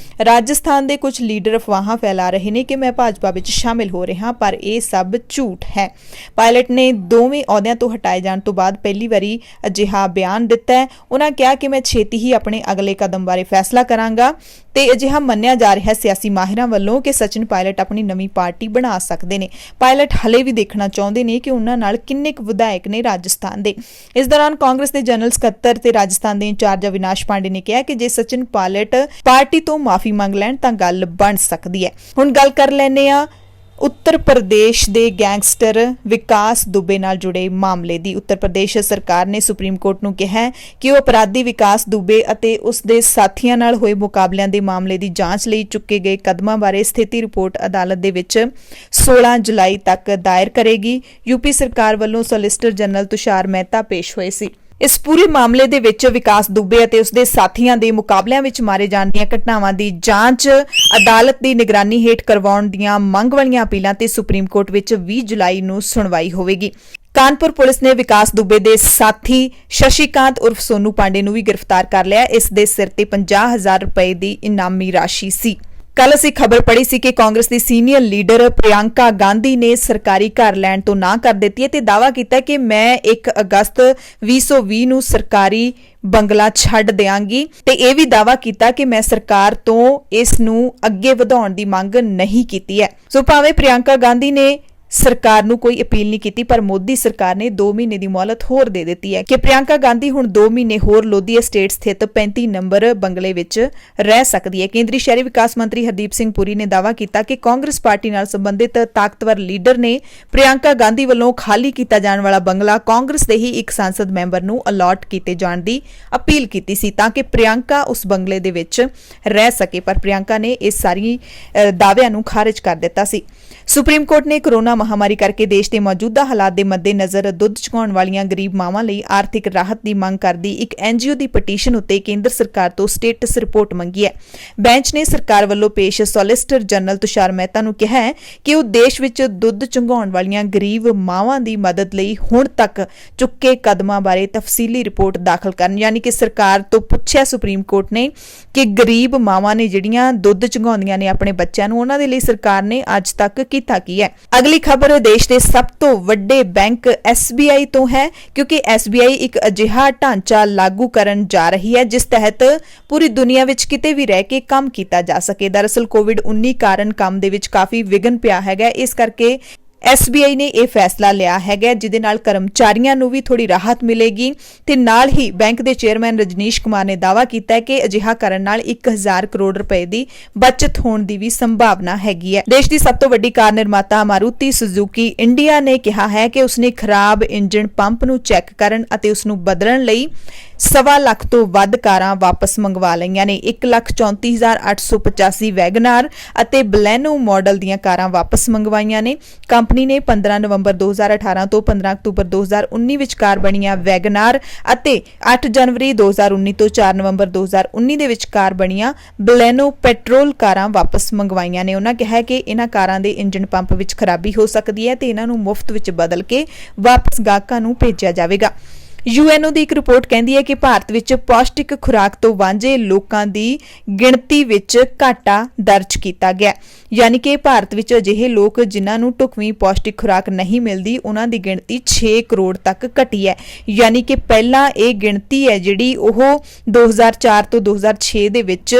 ਰਾਜਸਥਾਨ ਦੇ ਕੁਝ ਲੀਡਰ ਅਫਵਾਹਾਂ ਫੈਲਾ ਰਹੇ ਨੇ ਕਿ ਮੈਂ ਭਾਜਪਾ ਵਿੱਚ ਸ਼ਾਮਿਲ ਹੋ ਰਿਹਾ, ਪਰ ਇਹ ਸਭ ਝੂਠ ਹੈ। ਪਾਇਲਟ ਨੇ ਦੋਵੇਂ ਅਹੁਦਿਆਂ ਤੋਂ ਹਟਾਏ ਜਾਣ ਤੋਂ ਬਾਅਦ ਪਹਿਲੀ ਵਾਰੀ ਅਜਿਹਾ ਬਿਆਨ ਦਿੱਤਾ ਹੈ। ਉਹਨਾਂ ਕਿਹਾ ਕਿ ਮੈਂ ਛੇਤੀ ਹੀ ਆਪਣੇ ਅਗਲੇ ਕਦਮ ਬਾਰੇ ਫੈਸਲਾ ਕਰਾਂਗਾ ਤੇ ਅਜਿਹਾ ਮੰਨਿਆ ਜਾ ਰਿਹਾ ਸਿਆਸੀ ਮਾਹਿਰਾਂ ਵੱਲੋਂ ਕਿ ਸਚਿਨ ਪਾਇਲਟ ਆਪਣੀ ਨਵੀਂ ਪਾਰਟੀ ਬਣਾ ਸਕਦੇ ਨੇ। ਪਾਇਲਟ ਹਲੇ ਵੀ ਦੇਖਣਾ ਚਾਹੁੰਦੇ ਨੇ ਕਿ ਉਹਨਾਂ ਨਾਲ ਕਿੰਨੇ ਕੁ ਵਿਧਾਇਕ ਨੇ ਰਾਜਸਥਾਨ ਦੇ। ਇਸ ਦੌਰਾਨ ਕਾਂਗਰਸ ਦੇ ਜਨਰਲ ਸਕੱਤਰ ਤੇ ਰਾਜਸਥਾਨ ਦੇ ਇੰਚਾਰਜ ਅਵਿਨਾਸ਼ ਪਾਂਡੇ ਨੇ ਕਿਹਾ ਕਿ ਜੇ ਸਚਿਨ ਪਾਇਲਟ ਪਾਰਟੀ ਤੋਂ ਮਾਫੀ ਮੰਗ ਲੈਣ ਤਾਂ ਗੱਲ ਬਣ ਸਕਦੀ ਹੈ। ਹੁਣ ਗੱਲ ਕਰ ਲੈਂਦੇ ਆ ਉੱਤਰ ਪ੍ਰਦੇਸ਼ ਦੇ ਗੈਂਗਸਟਰ ਵਿਕਾਸ ਦੁਬੇ ਨਾਲ ਜੁੜੇ ਮਾਮਲੇ ਦੀ। ਉੱਤਰ ਪ੍ਰਦੇਸ਼ ਸਰਕਾਰ ਨੇ ਸੁਪਰੀਮ ਕੋਰਟ ਨੂੰ ਕਿਹਾ ਕਿ ਉਹ ਅਪਰਾਧੀ ਵਿਕਾਸ ਦੁਬੇ ਅਤੇ ਉਸ ਦੇ ਸਾਥੀਆਂ ਨਾਲ ਹੋਏ ਮੁਕਾਬਲਿਆਂ ਦੇ ਮਾਮਲੇ ਦੀ ਜਾਂਚ ਲਈ ਚੁੱਕੇ ਗਏ ਕਦਮਾਂ ਬਾਰੇ ਸਥਿਤੀ ਰਿਪੋਰਟ ਅਦਾਲਤ ਦੇ ਵਿੱਚ 16 ਜੁਲਾਈ ਤੱਕ ਦਾਇਰ ਕਰੇਗੀ। ਯੂਪੀ ਸਰਕਾਰ ਵੱਲੋਂ ਸੋਲਿਸਿਟਰ ਜਨਰਲ ਤੁਸ਼ਾਰ ਮਹਿਤਾ ਪੇਸ਼ ਹੋਏ ਸੀ। ਇਸ ਪੂਰੇ ਮਾਮਲੇ ਦੇ ਵਿੱਚ ਵਿਕਾਸ ਦੁਬੇ ਅਤੇ ਉਸਦੇ ਸਾਥੀਆਂ ਦੇ ਮੁਕਾਬਲਿਆਂ ਵਿੱਚ ਮਾਰੇ ਜਾਣ ਦੀਆਂ ਘਟਨਾਵਾਂ ਦੀ ਜਾਂਚ ਅਦਾਲਤ ਦੀ ਨਿਗਰਾਨੀ ਹੇਠ ਕਰਵਾਉਣ ਦੀਆਂ ਮੰਗ ਵਾਲੀਆਂ ਅਪੀਲਾਂ ਤੇ ਸੁਪਰੀਮ ਕੋਰਟ ਵਿੱਚ 20 ਜੁਲਾਈ ਨੂੰ ਸੁਣਵਾਈ ਹੋਵੇਗੀ। ਕਾਨਪੁਰ ਪੁਲਿਸ ਨੇ ਵਿਕਾਸ ਦੁਬੇ ਦੇ ਸਾਥੀ ਸ਼ਸ਼ੀਕਾਂਤ ਉਰਫ ਸੋਨੂ ਪਾਂਡੇ ਨੂੰ ਵੀ ਗ੍ਰਿਫਤਾਰ ਕਰ ਲਿਆ। ਇਸ ਦੇ ਸਿਰ ਤੇ 50,000 ਰੁਪਏ ਦੀ ਇਨਾਮੀ ਰਾਸ਼ੀ ਸੀ। ਕੱਲ ਅਸੀਂ ਖਬਰ ਪੜ੍ਹੀ ਸੀ ਕਿ ਕਾਂਗਰਸ ਦੀ ਸੀਨੀਅਰ ਲੀਡਰ ਪ੍ਰਿਯੰਕਾ ਗਾਂਧੀ ਨੇ ਸਰਕਾਰੀ ਘਰ ਲੈਣ ਤੋਂ ਨਾ ਕਰ ਦਿੱਤੀ ਹੈ ਤੇ ਦਾਅਵਾ ਕੀਤਾ ਕਿ ਮੈਂ 1 ਅਗਸਤ 2020 ਨੂੰ ਸਰਕਾਰੀ ਬੰਗਲਾ ਛੱਡ ਦਿਆਂਗੀ ਤੇ ਇਹ ਵੀ ਦਾਅਵਾ ਕੀਤਾ ਕਿ ਮੈਂ ਸਰਕਾਰ ਤੋਂ ਇਸ ਨੂੰ ਅੱਗੇ ਵਧਾਉਣ ਦੀ ਮੰਗ ਨਹੀਂ ਕੀਤੀ ਹੈ। ਸੋ ਭਾਵੇਂ ਪ੍ਰਿਯੰਕਾ ਗਾਂਧੀ ਨੇ ਸਰਕਾਰ ਨੂੰ ਕੋਈ ਅਪੀਲ ਨਹੀਂ ਕੀਤੀ, ਪਰ ਮੋਦੀ ਸਰਕਾਰ ਨੇ 2 ਮਹੀਨੇ ਦੀ ਮੌਲਤ ਹੋਰ ਦੇ ਦਿੱਤੀ ਹੈ ਕਿ ਪ੍ਰਿਯੰਕਾ ਗਾਂਧੀ ਹੁਣ 2 ਮਹੀਨੇ ਹੋਰ ਲੋਧੀ ਐਸਟੇਟ ਸਥਿਤ 35 ਨੰਬਰ ਬੰਗਲੇ ਵਿੱਚ ਰਹਿ ਸਕਦੀ ਹੈ। ਕੇਂਦਰੀ ਸ਼ਹਿਰੀ ਵਿਕਾਸ ਮੰਤਰੀ ਹਰਦੀਪ ਸਿੰਘ ਪੁਰੀ ਨੇ ਦਾਅਵਾ ਕੀਤਾ ਕਿ ਕਾਂਗਰਸ ਪਾਰਟੀ ਨਾਲ ਸੰਬੰਧਿਤ ਤਾਕਤਵਰ ਲੀਡਰ ਨੇ ਪ੍ਰਿਯੰਕਾ ਗਾਂਧੀ ਵੱਲੋਂ ਖਾਲੀ ਕੀਤਾ ਜਾਣ ਵਾਲਾ ਬੰਗਲਾ ਕਾਂਗਰਸ ਦੇ ਹੀ ਇੱਕ ਸੰਸਦ ਮੈਂਬਰ ਨੂੰ ਅਲਾਟ ਕੀਤੇ ਜਾਣ ਦੀ ਅਪੀਲ ਕੀਤੀ ਸੀ ਤਾਂ ਕਿ ਪ੍ਰਿਯੰਕਾ ਉਸ ਬੰਗਲੇ ਦੇ ਵਿੱਚ ਰਹਿ ਸਕੇ, ਪਰ ਪ੍ਰਿਯੰਕਾ ਨੇ ਇਸ ਸਾਰੀ ਦਾਅਵਿਆਂ ਨੂੰ ਖਾਰਜ ਕਰ ਦਿੱਤਾ ਸੀ। ਸੁਪਰੀਮ ਕੋਰਟ ਨੇ ਕੋਰੋਨਾ ਮਹਾਮਾਰੀ ਕਰਕੇ ਦੇਸ਼ ਦੇ ਮੌਜੂਦਾ ਹਾਲਾਤ ਦੇ ਮੱਦੇਨਜ਼ਰ ਦੁੱਧ ਚੁਕਾਉਣ ਵਾਲੀਆਂ ਗਰੀਬ ਮਾਵਾਂ ਲਈ ਆਰਥਿਕ ਰਾਹਤ ਦੀ ਮੰਗ ਕਰਦੀ ਇੱਕ ਐਨਜੀਓ ਦੀ ਪਟੀਸ਼ਨ ਉੱਤੇ ਕੇਂਦਰ ਸਰਕਾਰ ਤੋਂ ਸਟੇਟਸ ਰਿਪੋਰਟ ਮੰਗੀ ਹੈ। ਬੈਂਚ ਨੇ ਸਰਕਾਰ ਵੱਲੋਂ ਪੇਸ਼ ਸੋਲਿਸਿਟਰ ਜਨਰਲ ਤੁਸ਼ਾਰ ਮਹਿਤਾ ਨੂੰ ਕਿਹਾ ਹੈ ਕਿ ਉਹ ਦੇਸ਼ ਵਿੱਚ ਦੁੱਧ ਚੁੰਘਾਉਣ ਵਾਲੀਆਂ ਗਰੀਬ ਮਾਵਾਂ ਦੀ ਮਦਦ ਲਈ ਹੁਣ ਤੱਕ ਚੁੱਕੇ ਕਦਮਾਂ ਬਾਰੇ ਤਫਸੀਲੀ ਰਿਪੋਰਟ ਦਾਖਲ ਕਰਨ। ਯਾਨੀ ਕਿ ਸਰਕਾਰ ਤੋਂ ਪੁੱਛਿਆ ਸੁਪਰੀਮ ਕੋਰਟ ਨੇ ਕਿ ਗਰੀਬ ਮਾਵਾਂ ਨੇ ਜਿਹੜੀਆਂ ਦੁੱਧ ਚੁੰਘਾਉਂਦੀਆਂ ਨੇ ਆਪਣੇ ਬੱਚਿਆਂ ਨੂੰ, ਉਹਨਾਂ ਦੇ ਲਈ ਸਰਕਾਰ ਨੇ ਅੱਜ ਤੱਕ ਕੀਤਾ ਕੀ ਹੈ। ਅਗਲੀ ਖਬਰ ਦੇਸ਼ ਦੇ ਸਭ ਤੋਂ ਵੱਡੇ ਬੈਂਕ SBI ਤੋਂ ਹੈ, ਕਿਉਂਕਿ SBI ਇੱਕ ਅਜਿਹਾ ਢਾਂਚਾ ਲਾਗੂ ਕਰਨ ਜਾ ਰਹੀ ਹੈ ਜਿਸ ਤਹਿਤ ਪੂਰੀ ਦੁਨੀਆ ਵਿੱਚ ਕਿਤੇ ਵੀ ਰਹਿ ਕੇ ਕੰਮ ਕੀਤਾ ਜਾ ਸਕੇ। ਦਰਅਸਲ COVID-19 ਕਾਰਨ ਕੰਮ ਦੇ ਵਿੱਚ ਕਾਫੀ ਵਿਘਨ ਪਿਆ ਹੈਗਾ, ਇਸ ਕਰਕੇ SBI ਨੇ ਇਹ ਫੈਸਲਾ ਲਿਆ ਹੈਗਾ ਜਿਹਦੇ ਨਾਲ ਕਰਮਚਾਰੀਆਂ ਨੂੰ ਵੀ ਥੋੜੀ ਰਾਹਤ ਮਿਲੇਗੀ ਤੇ ਨਾਲ ਹੀ ਬੈਂਕ ਦੇ ਚੇਅਰਮੈਨ ਰਜਨੀਸ਼ ਕੁਮਾਰ ਨੇ ਦਾਅਵਾ ਕੀਤਾ ਹੈ ਕਿ ਅਜਿਹਾ ਕਰਨ ਨਾਲ 1000 ਕਰੋੜ ਰੁਪਏ ਦੀ ਬਚਤ ਹੋਣ ਦੀ ਵੀ ਸੰਭਾਵਨਾ ਹੈਗੀ ਹੈ। ਦੇਸ਼ ਦੀ ਸਭ ਤੋਂ ਵੱਡੀ ਕਾਰ ਨਿਰਮਾਤਾ ਮਾਰੂਤੀ ਸੁਜ਼ੂਕੀ ਇੰਡੀਆ ਨੇ ਕਿਹਾ ਹੈ ਕਿ ਉਸਨੇ ਖਰਾਬ ਇੰਜਣ ਪੰਪ ਨੂੰ ਚੈੱਕ ਕਰਨ ਅਤੇ ਉਸ ਨੂੰ ਬਦਲਣ ਲਈ 1.25 ਲੱਖ ਤੋਂ ਵੱਧ ਕਾਰਾਂ ਵਾਪਸ ਮੰਗਵਾ ਲਈਆਂ ਨੇ। 1,34,885 ਵੈਗਨਾਰ ਅਤੇ ਬਲੈਨੋ ਮਾਡਲ ਦੀਆਂ ਕਾਰਾਂ ਵਾਪਸ ਮੰਗਵਾਈਆਂ ਨੇ। ਕੰਪਨੀ ਨੇ 15 ਨਵੰਬਰ 2018 ਤੋਂ 15 ਅਕਤੂਬਰ 2019 ਵਿਚਕਾਰ ਬਣੀਆਂ ਵੈਗਨਾਰ ਅਤੇ 8 ਜਨਵਰੀ 2019 ਤੋਂ 4 ਨਵੰਬਰ 2019 ਦੇ ਵਿਚਕਾਰ ਬਣੀਆਂ ਬਲੈਨੋ ਪੈਟਰੋਲ ਕਾਰਾਂ ਵਾਪਸ ਮੰਗਵਾਈਆਂ ਨੇ। ਉਹਨਾਂ ਕਿਹਾ ਕਿ ਇਹਨਾਂ ਕਾਰਾਂ ਦੇ ਇੰਜਣ ਪੰਪ ਵਿੱਚ ਖਰਾਬੀ ਹੋ ਸਕਦੀ ਹੈ ਤੇ ਇਹਨਾਂ ਨੂੰ ਮੁਫਤ ਵਿੱਚ ਬਦਲ ਕੇ ਵਾਪਸ ਗਾਹਕਾਂ ਨੂੰ ਭੇਜਿਆ ਜਾਵੇਗਾ। UNO ਦੀ ਇੱਕ ਰਿਪੋਰਟ ਕਹਿੰਦੀ ਹੈ ਕਿ ਭਾਰਤ ਵਿੱਚ ਪੌਸ਼ਟਿਕ ਖੁਰਾਕ ਤੋਂ ਵਾਂਝੇ ਲੋਕਾਂ ਦੀ ਗਿਣਤੀ ਵਿੱਚ ਘਾਟਾ ਦਰਜ ਕੀਤਾ ਗਿਆ। ਯਾਨੀ ਕਿ ਭਾਰਤ ਵਿੱਚ ਅਜਿਹੇ ਲੋਕ ਜਿਨ੍ਹਾਂ ਨੂੰ ਢੁਕਵੀਂ ਪੌਸ਼ਟਿਕ ਖੁਰਾਕ ਨਹੀਂ ਮਿਲਦੀ, ਉਹਨਾਂ ਦੀ ਗਿਣਤੀ 6 ਕਰੋੜ ਤੱਕ ਘਟੀ ਹੈ। ਯਾਨੀ ਕਿ ਪਹਿਲਾਂ ਇਹ ਗਿਣਤੀ ਹੈ ਜਿਹੜੀ ਉਹ 2004 ਤੋਂ 2006 ਦੇ ਵਿੱਚ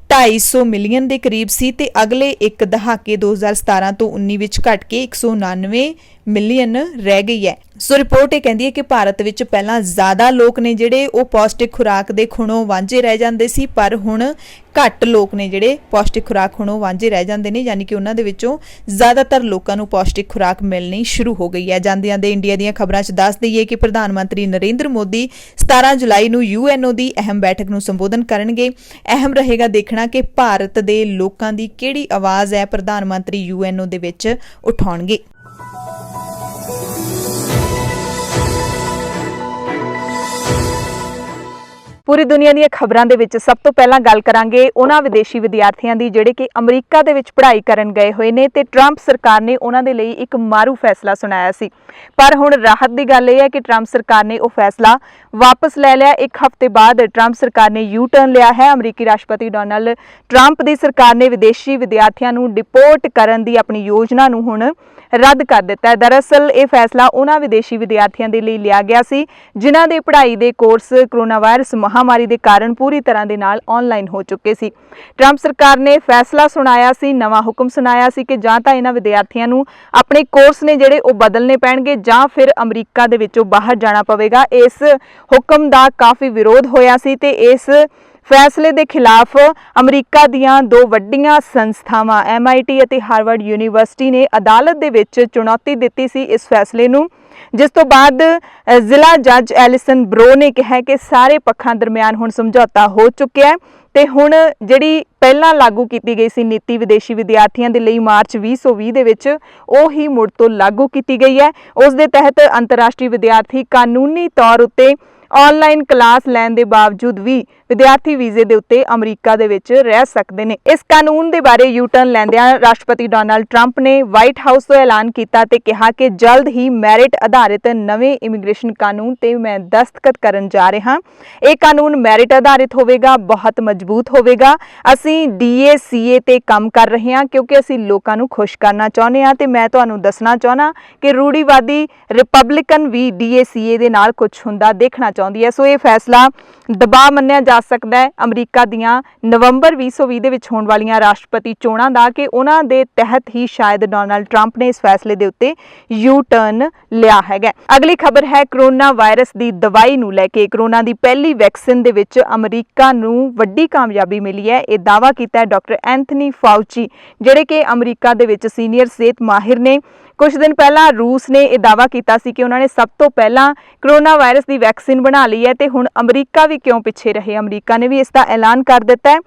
250 ਮਿਲੀਅਨ ਦੇ ਕਰੀਬ ਸੀ ਤੇ ਅਗਲੇ ਇੱਕ ਦਹਾਕੇ 2017 ਤੋਂ 19 ਵਿੱਚ ਘਟ ਕੇ 199 ਮਿਲੀਅਨ ਰਹਿ ਗਈ ਹੈ। ਸੋ ਰਿਪੋਰਟ ਇਹ ਕਹਿੰਦੀ ਹੈ ਕਿ ਭਾਰਤ ਵਿੱਚ ਪਹਿਲਾਂ ਜ਼ਿਆਦਾ ਲੋਕ ਨੇ ਜਿਹੜੇ ਉਹ ਪੌਸ਼ਟਿਕ ਖੁਰਾਕ ਦੇ ਖੁਣੋਂ ਵਾਂਝੇ ਰਹਿ ਜਾਂਦੇ ਸੀ, ਪਰ ਹੁਣ ਘੱਟ ਲੋਕ ਨੇ ਜਿਹੜੇ ਪੌਸ਼ਟਿਕ ਖੁਰਾਕ ਖੁਣੋਂ ਵਾਂਝੇ ਰਹਿ ਜਾਂਦੇ ਨੇ। ਯਾਨੀ ਕਿ ਉਹਨਾਂ ਦੇ ਵਿੱਚੋਂ ਜ਼ਿਆਦਾਤਰ ਲੋਕਾਂ ਨੂੰ ਪੌਸ਼ਟਿਕ ਖੁਰਾਕ ਮਿਲਣੀ ਸ਼ੁਰੂ ਹੋ ਗਈ ਹੈ। ਜਾਂਦੇ ਜਾਂਦੇ ਇੰਡੀਆ ਦੀਆਂ ਖਬਰਾਂ 'ਚ ਦੱਸ ਦਈਏ ਕਿ ਪ੍ਰਧਾਨ ਮੰਤਰੀ ਨਰਿੰਦਰ ਮੋਦੀ 17 ਜੁਲਾਈ ਨੂੰ UNO ਦੀ ਅਹਿਮ ਬੈਠਕ ਨੂੰ ਸੰਬੋਧਨ ਕਰਨਗੇ। ਅਹਿਮ ਰਹੇਗਾ ਦੇਖਣਾ ਕਿ ਭਾਰਤ ਦੇ ਲੋਕਾਂ ਦੀ ਕਿਹੜੀ ਆਵਾਜ਼ ਹੈ ਪ੍ਰਧਾਨ ਮੰਤਰੀ UNO ਦੇ ਵਿੱਚ ਉਠਾਉਣਗੇ। पूरी दुनिया ਦੀਆਂ ਖਬਰਾਂ ਦੇ ਵਿੱਚ ਸਭ ਤੋਂ ਪਹਿਲਾਂ ਗੱਲ ਕਰਾਂਗੇ ਉਹਨਾਂ ਵਿਦੇਸ਼ੀ ਵਿਦਿਆਰਥੀਆਂ ਦੀ ਜਿਹੜੇ ਕਿ ਅਮਰੀਕਾ ਦੇ ਵਿੱਚ ਪੜ੍ਹਾਈ ਕਰਨ ਗਏ ਹੋਏ ਨੇ ਤੇ ਟਰੰਪ ਸਰਕਾਰ ਨੇ ਉਹਨਾਂ ਦੇ ਲਈ ਇੱਕ ਮਾਰੂ ਫੈਸਲਾ ਸੁਣਾਇਆ ਸੀ। ਪਰ ਹੁਣ ਰਾਹਤ ਦੀ ਗੱਲ ਇਹ ਹੈ ਕਿ ਟਰੰਪ ਸਰਕਾਰ ਨੇ ਉਹ ਫੈਸਲਾ ਵਾਪਸ ਲੈ ਲਿਆ। ਇੱਕ ਹਫ਼ਤੇ ਬਾਅਦ ਟਰੰਪ ਸਰਕਾਰ ਨੇ ਯੂ ਟਰਨ ਲਿਆ ਹੈ। ਅਮਰੀਕੀ ਰਾਸ਼ਟਰਪਤੀ ਡੋਨਾਲਡ ਟਰੰਪ ਦੀ ਸਰਕਾਰ ਨੇ ਵਿਦੇਸ਼ੀ ਵਿਦਿਆਰਥੀਆਂ ਨੂੰ ਡਿਪੋਰਟ ਕਰਨ ਦੀ ਆਪਣੀ ਯੋਜਨਾ ਨੂੰ ਹੁਣ ਰੱਦ ਕਰ ਦਿੱਤਾ ਹੈ। ਦਰਅਸਲ ਇਹ ਫੈਸਲਾ ਉਹਨਾਂ ਵਿਦੇਸ਼ੀ ਵਿਦਿਆਰਥੀਆਂ ਦੇ ਲਈ ਲਿਆ ਗਿਆ ਸੀ ਜਿਨ੍ਹਾਂ ਦੇ ਪੜ੍ਹਾਈ ਦੇ ਕੋਰਸ ਕੋਰੋਨਾ ਵਾਇਰਸ ਮਹਾਮਾਰੀ ਦੇ ਕਾਰਨ ਪੂਰੀ ਤਰ੍ਹਾਂ ਦੇ ਨਾਲ ਆਨਲਾਈਨ ਹੋ ਚੁੱਕੇ ਸੀ। ਟਰੰਪ ਸਰਕਾਰ ਨੇ ਫੈਸਲਾ ਸੁਣਾਇਆ ਸੀ, ਨਵਾਂ ਹੁਕਮ ਸੁਣਾਇਆ ਸੀ ਕਿ ਜਾਂ ਤਾਂ ਇਹਨਾਂ ਵਿਦਿਆਰਥੀਆਂ ਨੂੰ ਆਪਣੇ ਕੋਰਸ ਨੇ ਜਿਹੜੇ ਉਹ ਬਦਲਣੇ ਪੈਣਗੇ ਜਾਂ ਫਿਰ ਅਮਰੀਕਾ ਦੇ ਵਿੱਚੋਂ ਬਾਹਰ ਜਾਣਾ ਪਵੇਗਾ। ਇਸ ਹੁਕਮ ਦਾ ਕਾਫੀ ਵਿਰੋਧ ਹੋਇਆ ਸੀ ਤੇ ਇਸ ਫੈਸਲੇ ਦੇ ਖਿਲਾਫ ਅਮਰੀਕਾ ਦੀਆਂ ਦੋ ਵੱਡੀਆਂ ਸੰਸਥਾਵਾਂ MIT ਅਤੇ ਹਾਰਵਰਡ ਯੂਨੀਵਰਸਿਟੀ ਨੇ ਅਦਾਲਤ ਦੇ ਵਿੱਚ ਚੁਣੌਤੀ ਦਿੱਤੀ ਸੀ ਇਸ ਫੈਸਲੇ ਨੂੰ, ਜਿਸ ਤੋਂ ਬਾਅਦ ਜ਼ਿਲ੍ਹਾ ਜੱਜ ਐਲਿਸਨ ਬਰੋ ਨੇ ਕਿਹਾ ਕਿ ਸਾਰੇ ਪੱਖਾਂ ਦਰਮਿਆਨ ਹੁਣ ਸਮਝੌਤਾ ਹੋ ਚੁੱਕਿਆ ਹੈ ਤੇ ਹੁਣ ਜਿਹੜੀ ਪਹਿਲਾਂ ਲਾਗੂ ਕੀਤੀ ਗਈ ਸੀ ਨੀਤੀ ਵਿਦੇਸ਼ੀ ਵਿਦਿਆਰਥੀਆਂ ਦੇ ਲਈ ਮਾਰਚ 2020 ਦੇ ਵਿੱਚ ਉਹ ਹੀ ਮੁੜ ਤੋਂ ਲਾਗੂ ਕੀਤੀ ਗਈ ਹੈ। ਉਸ ਦੇ ਤਹਿਤ ਅੰਤਰਰਾਸ਼ਟਰੀ ਵਿਦਿਆਰਥੀ ਕਾਨੂੰਨੀ ਤੌਰ ਉੱਤੇ ਆਨਲਾਈਨ ਕਲਾਸ ਲੈਣ ਦੇ ਬਾਵਜੂਦ ਵੀ ਵਿਦਿਆਰਥੀ ਵੀਜ਼ੇ ਦੇ ਉੱਤੇ ਅਮਰੀਕਾ ਦੇ ਵਿੱਚ ਰਹਿ ਸਕਦੇ ਨੇ। ਇਸ ਕਾਨੂੰਨ ਦੇ ਬਾਰੇ ਯੂ ਟਰਨ ਲੈਂਦਿਆਂ ਰਾਸ਼ਟਰਪਤੀ ਡੋਨਾਲਡ ਟਰੰਪ ਨੇ ਵਾਈਟ ਹਾਊਸ ਤੋਂ ਐਲਾਨ ਕੀਤਾ ਤੇ ਕਿਹਾ ਕਿ ਜਲਦ ਹੀ ਮੈਰਿਟ ਆਧਾਰਿਤ ਨਵੇਂ ਇਮੀਗ੍ਰੇਸ਼ਨ ਕਾਨੂੰਨ ਤੇ ਮੈਂ ਦਸਤਖਤ ਕਰਨ ਜਾ ਰਿਹਾ ਹਾਂ। ਇਹ ਕਾਨੂੰਨ ਮੈਰਿਟ ਆਧਾਰਿਤ ਹੋਵੇਗਾ, ਬਹੁਤ ਮਜ਼ਬੂਤ ਹੋਵੇਗਾ। ਅਸੀਂ DACA ਤੇ ਕੰਮ ਕਰ ਰਹੇ ਹਾਂ ਕਿਉਂਕਿ ਅਸੀਂ ਲੋਕਾਂ ਨੂੰ ਖੁਸ਼ ਕਰਨਾ ਚਾਹੁੰਦੇ ਹਾਂ ਤੇ ਮੈਂ ਤੁਹਾਨੂੰ ਦੱਸਣਾ ਚਾਹੁੰਦਾ ਕਿ ਰੂੜੀਵਾਦੀ ਰਿਪਬਲਿਕਨ ਵੀ DACA ਦੇ ਨਾਲ ਕੁਝ ਹੁੰਦਾ ਦੇਖਣਾ ਚਾਹੁੰਦੀ ਹੈ। ਸੋ ਇਹ ਫੈਸਲਾ ਦਬਾਅ ਮੰਨਿਆ ਜਾ ਸਕਦਾ ਹੈ ਅਮਰੀਕਾ ਦੀਆਂ ਨਵੰਬਰ 2020 ਦੇ ਵਿੱਚ ਹੋਣ ਵਾਲੀਆਂ ਰਾਸ਼ਟਰਪਤੀ ਚੋਣਾਂ ਦਾ ਕਿ ਉਹਨਾਂ ਦੇ ਤਹਿਤ ਹੀ ਸ਼ਾਇਦ ਡੋਨਾਲਡ ਟਰੰਪ ਨੇ ਇਸ ਫੈਸਲੇ ਦੇ ਉੱਤੇ ਯੂ ਟਰਨ ਲਿਆ ਹੈਗਾ। ਅਗਲੀ ਖਬਰ ਹੈ ਕੋਰੋਨਾ ਵਾਇਰਸ ਦੀ ਦਵਾਈ ਨੂੰ ਲੈ ਕੇ। ਕੋਰੋਨਾ ਦੀ ਪਹਿਲੀ ਵੈਕਸੀਨ ਦੇ ਵਿੱਚ ਅਮਰੀਕਾ ਨੂੰ ਵੱਡੀ ਕਾਮਯਾਬੀ ਮਿਲੀ ਹੈ। ਇਹ ਦਾਅਵਾ ਕੀਤਾ ਹੈ ਡਾਕਟਰ ਐਂਥਨੀ ਫਾਊਚੀ ਜਿਹੜੇ ਕਿ ਅਮਰੀਕਾ ਦੇ ਵਿੱਚ ਸੀਨੀਅਰ ਸਿਹਤ ਮਾਹਿਰ ਨੇ। ਕੁਝ ਦਿਨ ਪਹਿਲਾਂ ਰੂਸ ਨੇ ਇਹ ਦਾਅਵਾ ਕੀਤਾ ਸੀ ਕਿ ਉਹਨਾਂ ਨੇ ਸਭ ਤੋਂ ਪਹਿਲਾਂ ਕੋਰੋਨਾ ਵਾਇਰਸ ਦੀ ਵੈਕਸੀਨ ਬਣਾ ਲਈ ਹੈ ਤੇ ਹੁਣ ਅਮਰੀਕਾ ਵੀ ਕਿਉਂ ਪਿੱਛੇ ਰਹੇ। ਅਮਰੀਕਾ ਨੇ ਵੀ ਇਸ ਦਾ ਐਲਾਨ ਕਰ ਦਿੱਤਾ ਹੈ।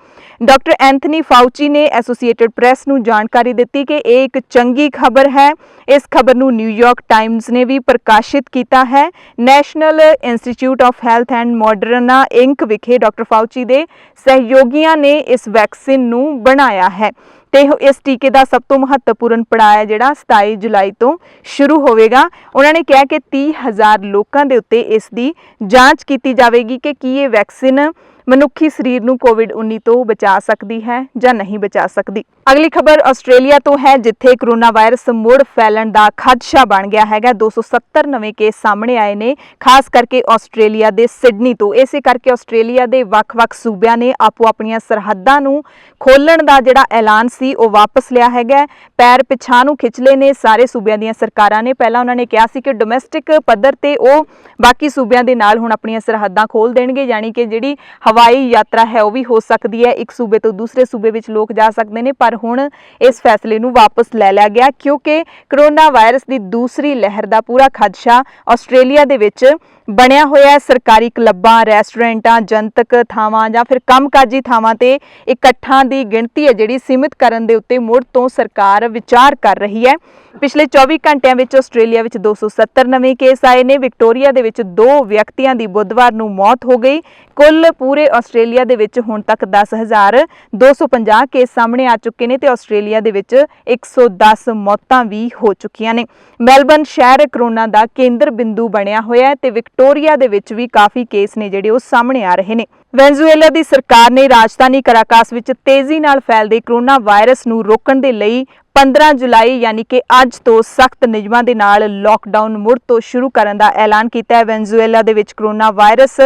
ਡਾਕਟਰ ਐਂਥਨੀ ਫਾਊਚੀ ਨੇ ਐਸੋਸੀਏਟਡ ਪ੍ਰੈਸ ਨੂੰ ਜਾਣਕਾਰੀ ਦਿੱਤੀ ਕਿ ਇਹ ਇੱਕ ਚੰਗੀ ਖਬਰ ਹੈ। ਇਸ ਖਬਰ ਨੂੰ ਨਿਊਯਾਰਕ ਟਾਈਮਜ਼ ਨੇ ਵੀ ਪ੍ਰਕਾਸ਼ਿਤ ਕੀਤਾ ਹੈ। National Institute of Health and Moderna Inc ਵਿਖੇ ਡਾਕਟਰ ਫਾਊਚੀ ਦੇ ਸਹਿਯੋਗੀਆਂ ਨੇ ਇਸ ਵੈਕਸੀਨ ਨੂੰ ਬਣਾਇਆ ਹੈ ਤੇ ਇਸ ਟੀਕੇ ਦਾ ਸਭ ਤੋਂ ਮਹੱਤਵਪੂਰਨ ਪੜਾਅ ਹੈ ਜਿਹੜਾ 27 ਜੁਲਾਈ ਤੋਂ ਸ਼ੁਰੂ ਹੋਵੇਗਾ। ਉਹਨਾਂ ਨੇ ਕਿਹਾ ਕਿ 30,000 ਲੋਕਾਂ ਦੇ ਉੱਤੇ ਇਸ ਦੀ ਜਾਂਚ ਕੀਤੀ ਜਾਵੇਗੀ ਕਿ ਕੀ ਇਹ ਵੈਕਸੀਨ ਮਨੁੱਖੀ ਸਰੀਰ ਨੂੰ ਕੋਵਿਡ-19 ਤੋਂ ਬਚਾ ਸਕਦੀ ਹੈ ਜਾਂ ਨਹੀਂ ਬਚਾ ਸਕਦੀ। ਅਗਲੀ ਖਬਰ ਆਸਟ੍ਰੇਲੀਆ ਤੋਂ ਹੈ ਜਿੱਥੇ ਕੋਰੋਨਾ ਵਾਇਰਸ ਮੁੜ ਫੈਲਣ ਦਾ ਖਦਸ਼ਾ ਬਣ ਗਿਆ ਹੈਗਾ। 270 ਨਵੇਂ ਕੇਸ ਸਾਹਮਣੇ ਆਏ ਨੇ, ਖਾਸ ਕਰਕੇ ਆਸਟ੍ਰੇਲੀਆ ਦੇ ਸਿਡਨੀ ਤੋਂ। ਇਸੇ ਕਰਕੇ ਆਸਟ੍ਰੇਲੀਆ ਦੇ ਵੱਖ-ਵੱਖ ਸੂਬਿਆਂ ਨੇ ਆਪੋ ਆਪਣੀਆਂ ਸਰਹੱਦਾਂ ਨੂੰ ਖੋਲਣ ਦਾ ਜਿਹੜਾ ਐਲਾਨ ਸੀ ਉਹ ਵਾਪਸ ਲਿਆ ਹੈਗਾ। ਪੈਰ ਪਿਛਾਂ ਨੂੰ ਖਿੱਚ ਲਏ ਨੇ ਸਾਰੇ ਸੂਬਿਆਂ ਦੀਆਂ ਸਰਕਾਰਾਂ ਨੇ। ਪਹਿਲਾਂ ਉਹਨਾਂ ਨੇ ਕਿਹਾ ਸੀ ਕਿ ਡੋਮੈਸਟਿਕ ਪੱਧਰ ਤੇ ਉਹ ਬਾਕੀ ਸੂਬਿਆਂ ਦੇ ਨਾਲ ਹੁਣ ਆਪਣੀਆਂ ਸਰਹੱਦਾਂ ਖੋਲ ਦੇਣਗੇ, ਯਾਨੀ ਕਿ ਜਿਹੜੀ ਹਵਾਈ ਯਾਤਰਾ ਹੈ ਉਹ ਵੀ ਹੋ ਸਕਦੀ ਹੈ, ਇੱਕ ਸੂਬੇ ਤੋਂ ਦੂਸਰੇ ਸੂਬੇ ਵਿੱਚ ਲੋਕ ਜਾ ਸਕਦੇ ਨੇ। ਪਰ ਹੁਣ ਇਸ ਫੈਸਲੇ ਨੂੰ ਵਾਪਸ ਲੈ ਲਿਆ ਗਿਆ ਕਿਉਂਕਿ ਕੋਰੋਨਾ ਵਾਇਰਸ ਦੀ ਦੂਸਰੀ ਲਹਿਰ ਦਾ ਪੂਰਾ ਖਦਸ਼ਾ ਆਸਟ੍ਰੇਲੀਆ ਦੇ ਵਿੱਚ ਬਣਿਆ ਹੋਇਆ ਹੈ। ਸਰਕਾਰੀ ਕਲੱਬਾਂ, ਰੈਸਟੋਰੈਂਟਾਂ, ਜਨਤਕ ਥਾਵਾਂ ਜਾਂ ਫਿਰ ਕੰਮਕਾਜੀ ਥਾਵਾਂ ਤੇ ਇਕੱਠਾਂ ਦੀ ਗਿਣਤੀ ਹੈ ਜਿਹੜੀ ਸੀਮਿਤ ਕਰਨ ਦੇ ਉੱਤੇ ਮੁੜ ਤੋਂ ਸਰਕਾਰ ਵਿਚਾਰ ਕਰ ਰਹੀ ਹੈ। ਪਿਛਲੇ 24 ਘੰਟਿਆਂ ਵਿੱਚ ਆਸਟ੍ਰੇਲੀਆ ਵਿੱਚ 270 ਨਵੇਂ ਕੇਸ ਆਏ ਨੇ। ਵਿਕਟੋਰੀਆ ਦੇ ਵਿੱਚ 2 ਵਿਅਕਤੀਆਂ ਦੀ ਬੁੱਧਵਾਰ ਨੂੰ ਮੌਤ ਹੋ ਗਈ। ਕੁੱਲ ਪੂਰੇ ਆਸਟ੍ਰੇਲੀਆ ਦੇ ਵਿੱਚ ਹੁਣ ਤੱਕ 10,250 ਕੇਸ ਸਾਹਮਣੇ ਆ ਚੁੱਕੇ ਨੇ ਤੇ ਆਸਟ੍ਰੇਲੀਆ ਦੇ ਵਿੱਚ 110 ਮੌਤਾਂ ਵੀ ਹੋ ਚੁੱਕੀਆਂ ਨੇ। ਮੈਲਬਨ ਸ਼ਹਿਰ ਕੋਰੋਨਾ ਦਾ ਕੇਂਦਰ ਬਿੰਦੂ ਬਣਿਆ ਹੋਇਆ ਹੈ ਤੇ ਵਿਕਟੋਰੀਆ ਦੇ ਵਿੱਚ ਵੀ ਕਾਫੀ ਕੇਸ ਨੇ ਜਿਹੜੇ ਉਹ ਸਾਹਮਣੇ ਆ ਰਹੇ ਨੇ। ਵੈਨਜ਼ੂਏਲਾ ਦੀ ਸਰਕਾਰ ਨੇ ਰਾਜਧਾਨੀ ਕਰਾਕਾਸ ਵਿੱਚ ਤੇਜ਼ੀ ਨਾਲ ਫੈਲਦੇ ਕੋਰੋਨਾ ਵਾਇਰਸ ਨੂੰ ਰੋਕਣ ਦੇ ਲਈ 15 ਜੁਲਾਈ ਯਾਨੀ ਕਿ ਅੱਜ ਤੋਂ ਸਖਤ ਨਿਯਮਾਂ ਦੇ ਨਾਲ ਲਾਕਡਾਊਨ ਮੁੜ ਤੋਂ ਸ਼ੁਰੂ ਕਰਨ ਦਾ ਐਲਾਨ ਕੀਤਾ ਹੈ। ਵੈਨਜ਼ੂਏਲਾ ਦੇ ਵਿੱਚ ਕੋਰੋਨਾ ਵਾਇਰਸ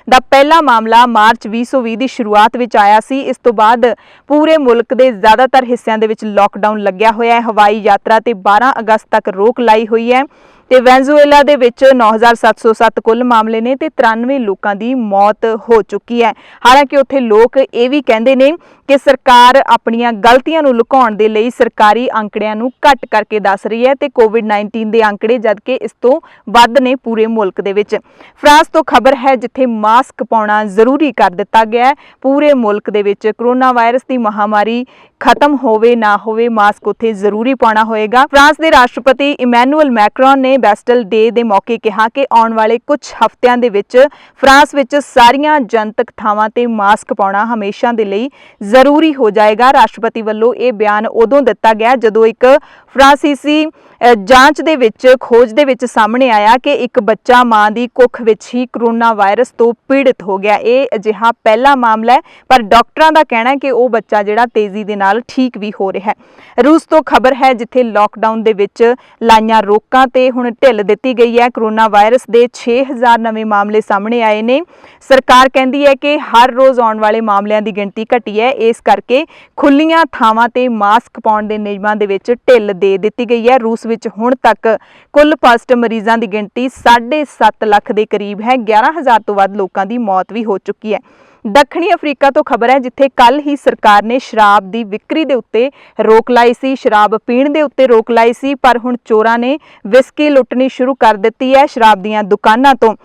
ਦਾ ਪਹਿਲਾ ਮਾਮਲਾ ਮਾਰਚ 2020 ਦੀ ਸ਼ੁਰੂਆਤ ਵਿੱਚ ਆਇਆ ਸੀ। ਇਸ ਤੋਂ ਬਾਅਦ ਪੂਰੇ ਮੁਲਕ ਦੇ ਜ਼ਿਆਦਾਤਰ ਹਿੱਸਿਆਂ ਦੇ ਵਿੱਚ ਲਾਕਡਾਊਨ ਲੱਗਿਆ ਹੋਇਆ ਹੈ। ਹਵਾਈ ਯਾਤਰਾ ਤੇ 12 ਅਗਸਤ ਤੱਕ ਰੋਕ ਲਾਈ ਹੋਈ ਹੈ ਤੇ ਵੈਨਜ਼ੂਏਲਾ ਦੇ ਵਿੱਚ 9,707 ਕੁੱਲ ਮਾਮਲੇ ਨੇ ਤੇ 93 ਲੋਕਾਂ ਦੀ ਮੌਤ ਹੋ ਚੁੱਕੀ ਹੈ। ਹਾਲਾਂਕਿ ਉੱਥੇ ਲੋਕ ਇਹ ਵੀ ਕਹਿੰਦੇ ਨੇ ਕਿ ਸਰਕਾਰ ਆਪਣੀਆਂ ਗਲਤੀਆਂ ਨੂੰ ਲੁਕਾਉਣ ਦੇ ਲਈ ਸਰਕਾਰੀ ਸਰਕਾਰੀ ਅੰਕੜਿਆਂ ਨੂੰ ਘੱਟ ਕਰਕੇ ਦੱਸ ਰਹੀ ਹੈ ਤੇ ਕੋਵਿਡ-19 ਦੇ ਅੰਕੜੇ ਜਦਕਿ ਇਸ ਤੋਂ ਵੱਧ ਨੇ ਪੂਰੇ ਮੁਲਕ ਦੇ ਵਿੱਚ। ਫਰਾਂਸ ਤੋਂ ਖਬਰ ਹੈ ਜਿੱਥੇ ਮਾਸਕ ਪਾਉਣਾ ਜ਼ਰੂਰੀ ਕਰ ਦਿੱਤਾ ਗਿਆ ਹੈ। ਪੂਰੇ ਮੁਲਕ ਦੇ ਵਿੱਚ ਕਰੋਨਾ ਵਾਇਰਸ ਦੀ ਮਹਾਮਾਰੀ ਖਤਮ ਹੋਵੇ ਨਾ ਹੋਵੇ, ਮਾਸਕ ਉੱਥੇ ਜ਼ਰੂਰੀ ਪਾਉਣਾ ਹੋਏਗਾ। ਫਰਾਂਸ ਦੇ ਰਾਸ਼ਟਰਪਤੀ ਇਮੈਨੂਅਲ ਮੈਕਰੋਨ ਨੇ ਬੈਸਟਲ ਡੇ ਦੇ ਮੌਕੇ ਕਿਹਾ ਕਿ ਆਉਣ ਵਾਲੇ ਕੁਝ ਹਫ਼ਤਿਆਂ ਦੇ ਵਿੱਚ ਫਰਾਂਸ ਵਿੱਚ ਸਾਰੀਆਂ ਜਨਤਕ ਥਾਵਾਂ ਤੇ ਮਾਸਕ ਪਾਉਣਾ ਹਮੇਸ਼ਾ ਦੇ ਲਈ ਜ਼ਰੂਰੀ ਹੋ ਜਾਏਗਾ। ਰਾਸ਼ਟਰਪਤੀ ਵੱਲੋਂ ਇਹ ਬਿਆਨ ਉਦੋਂ ਦਿੱਤਾ ਗਿਆ ਜਦੋਂ ਇੱਕ ਫਰਾਂਸੀਸੀ ਜਾਂਚ ਦੇ ਵਿੱਚ ਖੋਜ ਦੇ ਵਿੱਚ ਸਾਹਮਣੇ ਆਇਆ ਕਿ ਇੱਕ ਬੱਚਾ ਮਾਂ ਦੀ ਕੁੱਖ ਵਿੱਚ ਹੀ ਕਰੋਨਾ ਵਾਇਰਸ ਤੋਂ ਪੀੜਿਤ ਹੋ ਗਿਆ। ਇਹ ਅਜਿਹਾ ਪਹਿਲਾ ਮਾਮਲਾ ਹੈ, ਪਰ ਡਾਕਟਰਾਂ ਦਾ ਕਹਿਣਾ ਹੈ ਕਿ ਉਹ ਬੱਚਾ ਜਿਹੜਾ ਤੇਜ਼ੀ ਦੇ ਨਾਲ ਠੀਕ ਵੀ ਹੋ ਰਿਹਾ ਹੈ। ਰੂਸ ਤੋਂ ਖਬਰ ਹੈ ਜਿੱਥੇ ਲਾਕਡਾਊਨ ਦੇ ਵਿੱਚ ਲਾਈਆਂ ਰੋਕਾਂ ਤੇ ਹੁਣ ਢਿੱਲ ਦਿੱਤੀ ਗਈ ਹੈ। ਕਰੋਨਾ ਵਾਇਰਸ ਦੇ 6000 ਨਵੇਂ ਮਾਮਲੇ ਸਾਹਮਣੇ ਆਏ ਨੇ। ਸਰਕਾਰ ਕਹਿੰਦੀ ਹੈ ਕਿ ਹਰ ਰੋਜ਼ ਆਉਣ ਵਾਲੇ ਮਾਮਲਿਆਂ ਦੀ ਗਿਣਤੀ ਘਟੀ ਹੈ, ਇਸ ਕਰਕੇ ਖੁੱਲੀਆਂ ਥਾਵਾਂ ਤੇ ਮਾਸਕ ਪਾਉਣ ਦੇ ਨਿਯਮਾਂ ਦੇ ਵਿੱਚ ਢਿੱਲ ਦੇ ਦਿੱਤੀ ਗਈ ਹੈ। ਰੂਸ ਵਿੱਚ ਹੁਣ ਤੱਕ ਕੁੱਲ ਪੋਜ਼ਿਟਿਵ ਮਰੀਜ਼ਾਂ ਦੀ ਗਿਣਤੀ 7.5 ਲੱਖ ਦੇ ਕਰੀਬ ਹੈ। 11,000 ਤੋਂ ਵੱਧ ਲੋਕਾਂ ਦੀ ਮੌਤ ਵੀ ਹੋ ਚੁੱਕੀ ਹੈ। ਦੱਖਣੀ ਅਫਰੀਕਾ ਤੋਂ ਖਬਰ ਹੈ ਜਿੱਥੇ ਕੱਲ ਹੀ ਸਰਕਾਰ ਨੇ ਸ਼ਰਾਬ ਦੀ ਵਿਕਰੀ ਦੇ ਉੱਤੇ ਰੋਕ ਲਾਈ ਸੀ, ਸ਼ਰਾਬ ਪੀਣ ਦੇ ਉੱਤੇ ਰੋਕ ਲਾਈ ਸੀ, ਪਰ ਹੁਣ ਚੋਰਾਂ ਨੇ ਵਿਸਕੀ ਲੁੱਟਣੀ ਸ਼ੁਰੂ ਕਰ ਦਿੱਤੀ ਹੈ ਸ਼ਰਾਬ ਦੀਆਂ ਦੁਕਾਨਾਂ ਤੋਂ।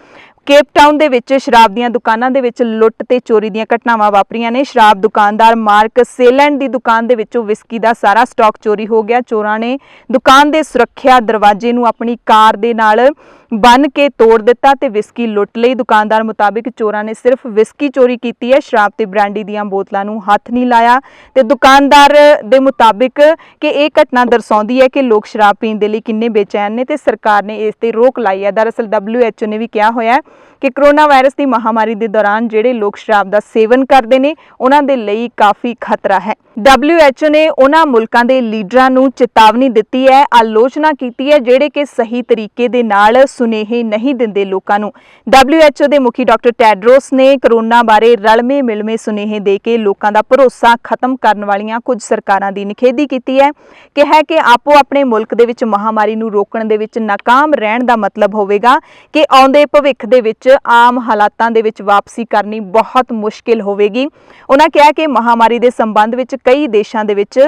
ਕੇਪ ਟਾਊਨ ਦੇ ਵਿੱਚ ਸ਼ਰਾਬ ਦੀਆਂ ਦੁਕਾਨਾਂ ਦੇ ਵਿੱਚ ਲੁੱਟ ਤੇ ਚੋਰੀ ਦੀਆਂ ਘਟਨਾਵਾਂ ਵਾਪਰੀਆਂ ਨੇ। ਸ਼ਰਾਬ ਦੁਕਾਨਦਾਰ ਮਾਰਕ ਸੇਲੈਂਡ ਦੀ ਦੁਕਾਨ ਦੇ ਵਿੱਚੋਂ ਵਿਸਕੀ ਦਾ ਸਾਰਾ ਸਟਾਕ ਚੋਰੀ ਹੋ ਗਿਆ। ਚੋਰਾਂ ਨੇ ਦੁਕਾਨ ਦੇ ਸੁਰੱਖਿਆ ਦਰਵਾਜ਼ੇ ਨੂੰ ਆਪਣੀ ਕਾਰ ਦੇ ਨਾਲ ਬੰਨ ਕੇ ਤੋੜ ਦਿੱਤਾ ਤੇ ਵਿਸਕੀ ਲੁੱਟ ਲਈ। ਦੁਕਾਨਦਾਰ ਮੁਤਾਬਿਕ ਚੋਰਾਂ ਨੇ ਸਿਰਫ ਵਿਸਕੀ ਚੋਰੀ ਕੀਤੀ ਹੈ, ਸ਼ਰਾਬ ਤੇ ਬ੍ਰਾਂਡੀ ਦੀਆਂ ਬੋਤਲਾਂ ਨੂੰ ਹੱਥ ਨਹੀਂ ਲਾਇਆ। ਤੇ ਦੁਕਾਨਦਾਰ ਦੇ ਮੁਤਾਬਿਕ ਕਿ ਇਹ ਘਟਨਾ ਦਰਸਾਉਂਦੀ ਹੈ ਕਿ ਲੋਕ ਸ਼ਰਾਬ ਪੀਣ ਦੇ ਲਈ ਕਿੰਨੇ ਬੇਚੈਨ ਨੇ ਤੇ ਸਰਕਾਰ ਨੇ ਇਸ ਤੇ ਰੋਕ ਲਾਈ ਹੈ। ਦਰਅਸਲ WHO ਨੇ ਵੀ ਕਿਹਾ ਹੋਇਆ ਹੈ ਕਿ ਕਰੋਨਾ ਵਾਇਰਸ ਦੀ ਮਹਾਮਾਰੀ ਦੇ ਦੌਰਾਨ ਜਿਹੜੇ ਲੋਕ ਸ਼ਰਾਬ ਦਾ ਸੇਵਨ ਕਰਦੇ ਨੇ ਉਹਨਾਂ ਦੇ ਲਈ ਕਾਫੀ ਖਤਰਾ ਹੈ। WHO ਨੇ ਉਹਨਾਂ ਮੁਲਕਾਂ ਦੇ ਲੀਡਰਾਂ ਨੂੰ ਚੇਤਾਵਨੀ ਦਿੱਤੀ ਹੈ, ਆਲੋਚਨਾ ਕੀਤੀ ਹੈ ਜਿਹੜੇ ਕਿ ਸਹੀ ਤਰੀਕੇ ਦੇ ਨਾਲ ਸੁਨੇਹੇ ਨਹੀਂ ਦਿੰਦੇ ਲੋਕਾਂ ਨੂੰ। WHO ਦੇ ਮੁਖੀ ਡਾਕਟਰ ਟੈਡਰੋਸ ਨੇ ਕਰੋਨਾ ਬਾਰੇ ਰਲਵੇਂ ਮਿਲਵੇਂ ਸੁਨੇਹੇ ਦੇ ਕੇ ਲੋਕਾਂ ਦਾ ਭਰੋਸਾ ਖਤਮ ਕਰਨ ਵਾਲੀਆਂ ਕੁਝ ਸਰਕਾਰਾਂ ਦੀ ਨਿਖੇਧੀ ਕੀਤੀ ਹੈ। ਕਿਹਾ ਕਿ ਆਪੋ ਆਪਣੇ ਮੁਲਕ ਦੇ ਵਿੱਚ ਮਹਾਮਾਰੀ ਨੂੰ ਰੋਕਣ ਦੇ ਵਿੱਚ ਨਾਕਾਮ ਰਹਿਣ ਦਾ ਮਤਲਬ ਹੋਵੇਗਾ ਕਿ ਆਉਂਦੇ ਭਵਿੱਖ ਦੇ ਵਿੱਚ ਆਮ ਹਾਲਾਤਾਂ ਦੇ ਵਿੱਚ ਵਾਪਸੀ ਕਰਨੀ ਬਹੁਤ ਮੁਸ਼ਕਿਲ ਹੋਵੇਗੀ। ਉਹਨਾਂ ਕਿਹਾ ਕਿ ਮਹਾਮਾਰੀ ਦੇ ਸੰਬੰਧ ਵਿੱਚ ਕਈ ਦੇਸ਼ਾਂ ਦੇ ਵਿੱਚ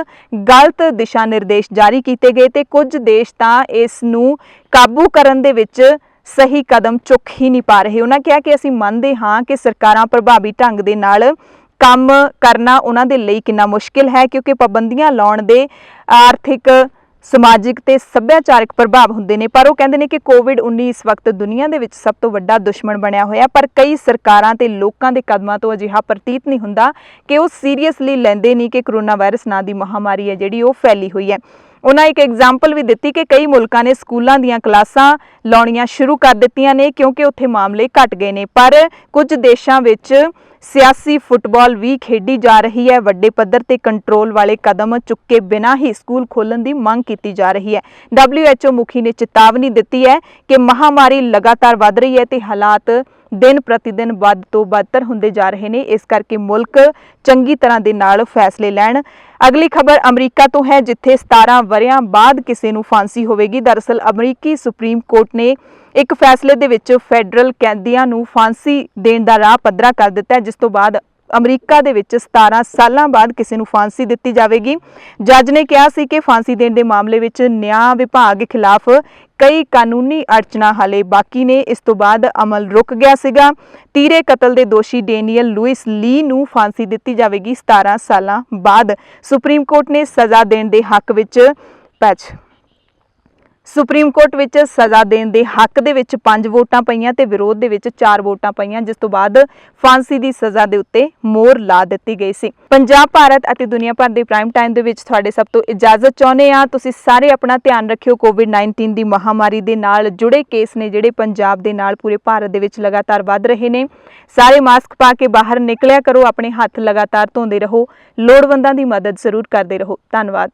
ਗਲਤ ਦਿਸ਼ਾ ਨਿਰਦੇਸ਼ ਜਾਰੀ ਕੀਤੇ ਗਏ ਤੇ ਕੁਝ ਦੇਸ਼ ਤਾਂ ਇਸ ਨੂੰ ਕਾਬੂ ਕਰਨ ਦੇ ਵਿੱਚ ਸਹੀ ਕਦਮ ਚੁੱਕ ਹੀ ਨਹੀਂ ਪਾ ਰਹੇ। ਉਹਨਾਂ ਕਿਹਾ ਕਿ ਅਸੀਂ ਮੰਨਦੇ ਹਾਂ ਕਿ ਸਰਕਾਰਾਂ ਪ੍ਰਭਾਵੀ ਢੰਗ ਦੇ ਨਾਲ ਕੰਮ ਕਰਨਾ ਉਹਨਾਂ ਦੇ ਲਈ ਕਿੰਨਾ ਮੁਸ਼ਕਿਲ ਹੈ ਕਿਉਂਕਿ ਪਾਬੰਦੀਆਂ ਲਾਉਣ ਦੇ ਆਰਥਿਕ, ਸਮਾਜਿਕ ਤੇ ਸੱਭਿਆਚਾਰਕ ਪ੍ਰਭਾਵ ਹੁੰਦੇ ਨੇ। ਪਰ ਉਹ ਕਹਿੰਦੇ ਨੇ ਕਿ ਕੋਵਿਡ-19 ਇਸ ਵਕਤ ਦੁਨੀਆ ਦੇ ਵਿੱਚ ਸਭ ਤੋਂ ਵੱਡਾ ਦੁਸ਼ਮਣ ਬਣਿਆ ਹੋਇਆ, ਪਰ ਕਈ ਸਰਕਾਰਾਂ ਤੇ ਲੋਕਾਂ ਦੇ ਕਦਮਾਂ ਤੋਂ ਅਜਿਹਾ ਪ੍ਰਤੀਤ ਨਹੀਂ ਹੁੰਦਾ ਕਿ ਉਹ ਸੀਰੀਅਸਲੀ ਲੈਂਦੇ ਨਹੀਂ ਕਿ ਕਰੋਨਾ ਵਾਇਰਸ ਨਾਂ ਦੀ ਮਹਾਮਾਰੀ ਹੈ ਜਿਹੜੀ ਉਹ ਫੈਲੀ ਹੋਈ ਹੈ। ਉਹਨਾਂ ਇੱਕ ਐਗਜ਼ਾਮਪਲ ਵੀ ਦਿੱਤੀ ਕਿ ਕਈ ਮੁਲਕਾਂ ਨੇ ਸਕੂਲਾਂ ਦੀਆਂ ਕਲਾਸਾਂ ਲਾਉਣੀਆਂ ਸ਼ੁਰੂ ਕਰ ਦਿੱਤੀਆਂ ਨੇ ਕਿਉਂਕਿ ਉੱਥੇ ਮਾਮਲੇ ਘਟ ਗਏ ਨੇ, ਪਰ ਕੁਝ ਦੇਸ਼ਾਂ ਵਿੱਚ ਸਿਆਸੀ ਫੁੱਟਬਾਲ ਵੀ ਖੇਡੀ ਜਾ ਰਹੀ ਹੈ। ਵੱਡੇ ਪੱਧਰ ਤੇ ਕੰਟਰੋਲ ਵਾਲੇ ਕਦਮ ਚੁੱਕੇ ਬਿਨਾਂ ਹੀ ਸਕੂਲ ਖੋਲ੍ਹਣ ਦੀ ਮੰਗ ਕੀਤੀ ਜਾ ਰਹੀ ਹੈ। WHO ਮੁਖੀ ਨੇ ਚੇਤਾਵਨੀ ਦਿੱਤੀ ਹੈ ਕਿ ਮਹਾਮਾਰੀ ਲਗਾਤਾਰ ਵੱਧ ਰਹੀ ਹੈ ਤੇ ਹਾਲਾਤ ਦਿਨ ਪ੍ਰਤੀ ਦਿਨ ਵੱਧ ਤੋਂ ਬਦਤਰ ਹੁੰਦੇ ਜਾ ਰਹੇ ਨੇ, ਇਸ ਕਰਕੇ ਮੁਲਕ ਚੰਗੀ ਤਰ੍ਹਾਂ ਦੇ ਨਾਲ ਫੈਸਲੇ ਲੈਣ। ਅਗਲੀ ਖਬਰ ਅਮਰੀਕਾ ਤੋਂ ਹੈ ਜਿੱਥੇ 17 ਵਰ੍ਹਿਆਂ ਬਾਅਦ ਕਿਸੇ ਨੂੰ ਫਾਂਸੀ ਹੋਵੇਗੀ। ਦਰਅਸਲ ਅਮਰੀਕੀ ਸੁਪਰੀਮ ਕੋਰਟ ਨੇ ਇੱਕ ਫੈਸਲੇ ਦੇ ਵਿੱਚ ਫੈਡਰਲ ਕੈਦੀਆਂ ਨੂੰ ਫਾਂਸੀ ਦੇਣ ਦਾ ਰਾਹ ਪੱਧਰਾ ਕਰ ਦਿੱਤਾ ਹੈ, ਜਿਸ ਤੋਂ ਬਾਅਦ ਅਮਰੀਕਾ ਦੇ ਵਿੱਚ 17 ਸਾਲਾਂ ਬਾਅਦ ਕਿਸੇ ਨੂੰ ਫਾਂਸੀ ਦਿੱਤੀ ਜਾਵੇਗੀ। ਜੱਜ ਨੇ ਕਿਹਾ ਸੀ ਕਿ ਫਾਂਸੀ ਦੇਣ ਦੇ ਮਾਮਲੇ ਵਿੱਚ ਨਿਆਂ ਵਿਭਾਗ ਖਿਲਾਫ ਕਈ ਕਾਨੂੰਨੀ ਅੜਚਣਾਂ ਹਾਲੇ ਬਾਕੀ ਨੇ। ਇਸ ਤੋਂ ਬਾਅਦ ਅਮਲ ਰੁਕ ਗਿਆ ਸੀਗਾ। ਤੀਰੇ ਕਤਲ ਦੇ ਦੋਸ਼ੀ ਡੇਨੀਅਲ ਲੂਇਸ ਲੀ ਨੂੰ ਫਾਂਸੀ ਦਿੱਤੀ ਜਾਵੇਗੀ 17 ਸਾਲਾਂ ਬਾਅਦ। ਸੁਪਰੀਮ ਕੋਰਟ ਨੇ ਸਜ਼ਾ ਦੇਣ ਦੇ ਹੱਕ ਵਿੱਚ ਸਜ਼ਾ ਦੇਣ ਦੇ ਹੱਕ ਦੇ ਵਿੱਚ 5 ਵੋਟਾਂ ਪਈਆਂ ਤੇ ਵਿਰੋਧ ਦੇ ਵਿੱਚ 4 ਵੋਟਾਂ ਪਈਆਂ, ਜਿਸ ਤੋਂ ਬਾਅਦ ਫਾਂਸੀ ਦੀ ਸਜ਼ਾ ਦੇ ਉੱਤੇ ਮੋਹਰ ਲਾ ਦਿੱਤੀ ਗਈ ਸੀ। ਪੰਜਾਬ, ਭਾਰਤ ਅਤੇ ਦੁਨੀਆ ਭਰ ਦੇ ਪ੍ਰਾਈਮ ਟਾਈਮ ਦੇ ਵਿੱਚ ਤੁਹਾਡੇ ਸਭ ਤੋਂ ਇਜਾਜ਼ਤ ਚਾਹੁੰਦੇ ਆ। ਤੁਸੀਂ ਸਾਰੇ ਆਪਣਾ ਧਿਆਨ ਰੱਖਿਓ। ਕੋਵਿਡ-19 ਦੀ ਮਹਾਮਾਰੀ ਦੇ ਨਾਲ ਜੁੜੇ ਕੇਸ ਨੇ ਜਿਹੜੇ ਪੰਜਾਬ ਦੇ ਨਾਲ ਪੂਰੇ ਭਾਰਤ ਦੇ ਵਿੱਚ ਲਗਾਤਾਰ ਵੱਧ ਰਹੇ ਨੇ। ਸਾਰੇ ਮਾਸਕ ਪਾ ਕੇ ਬਾਹਰ ਨਿਕਲਿਆ ਕਰੋ, ਆਪਣੇ ਹੱਥ ਲਗਾਤਾਰ ਧੋਂਦੇ ਰਹੋ, ਲੋੜਵੰਦਾਂ ਦੀ ਮਦਦ ਜ਼ਰੂਰ ਕਰਦੇ ਰਹੋ। ਧੰਨਵਾਦ।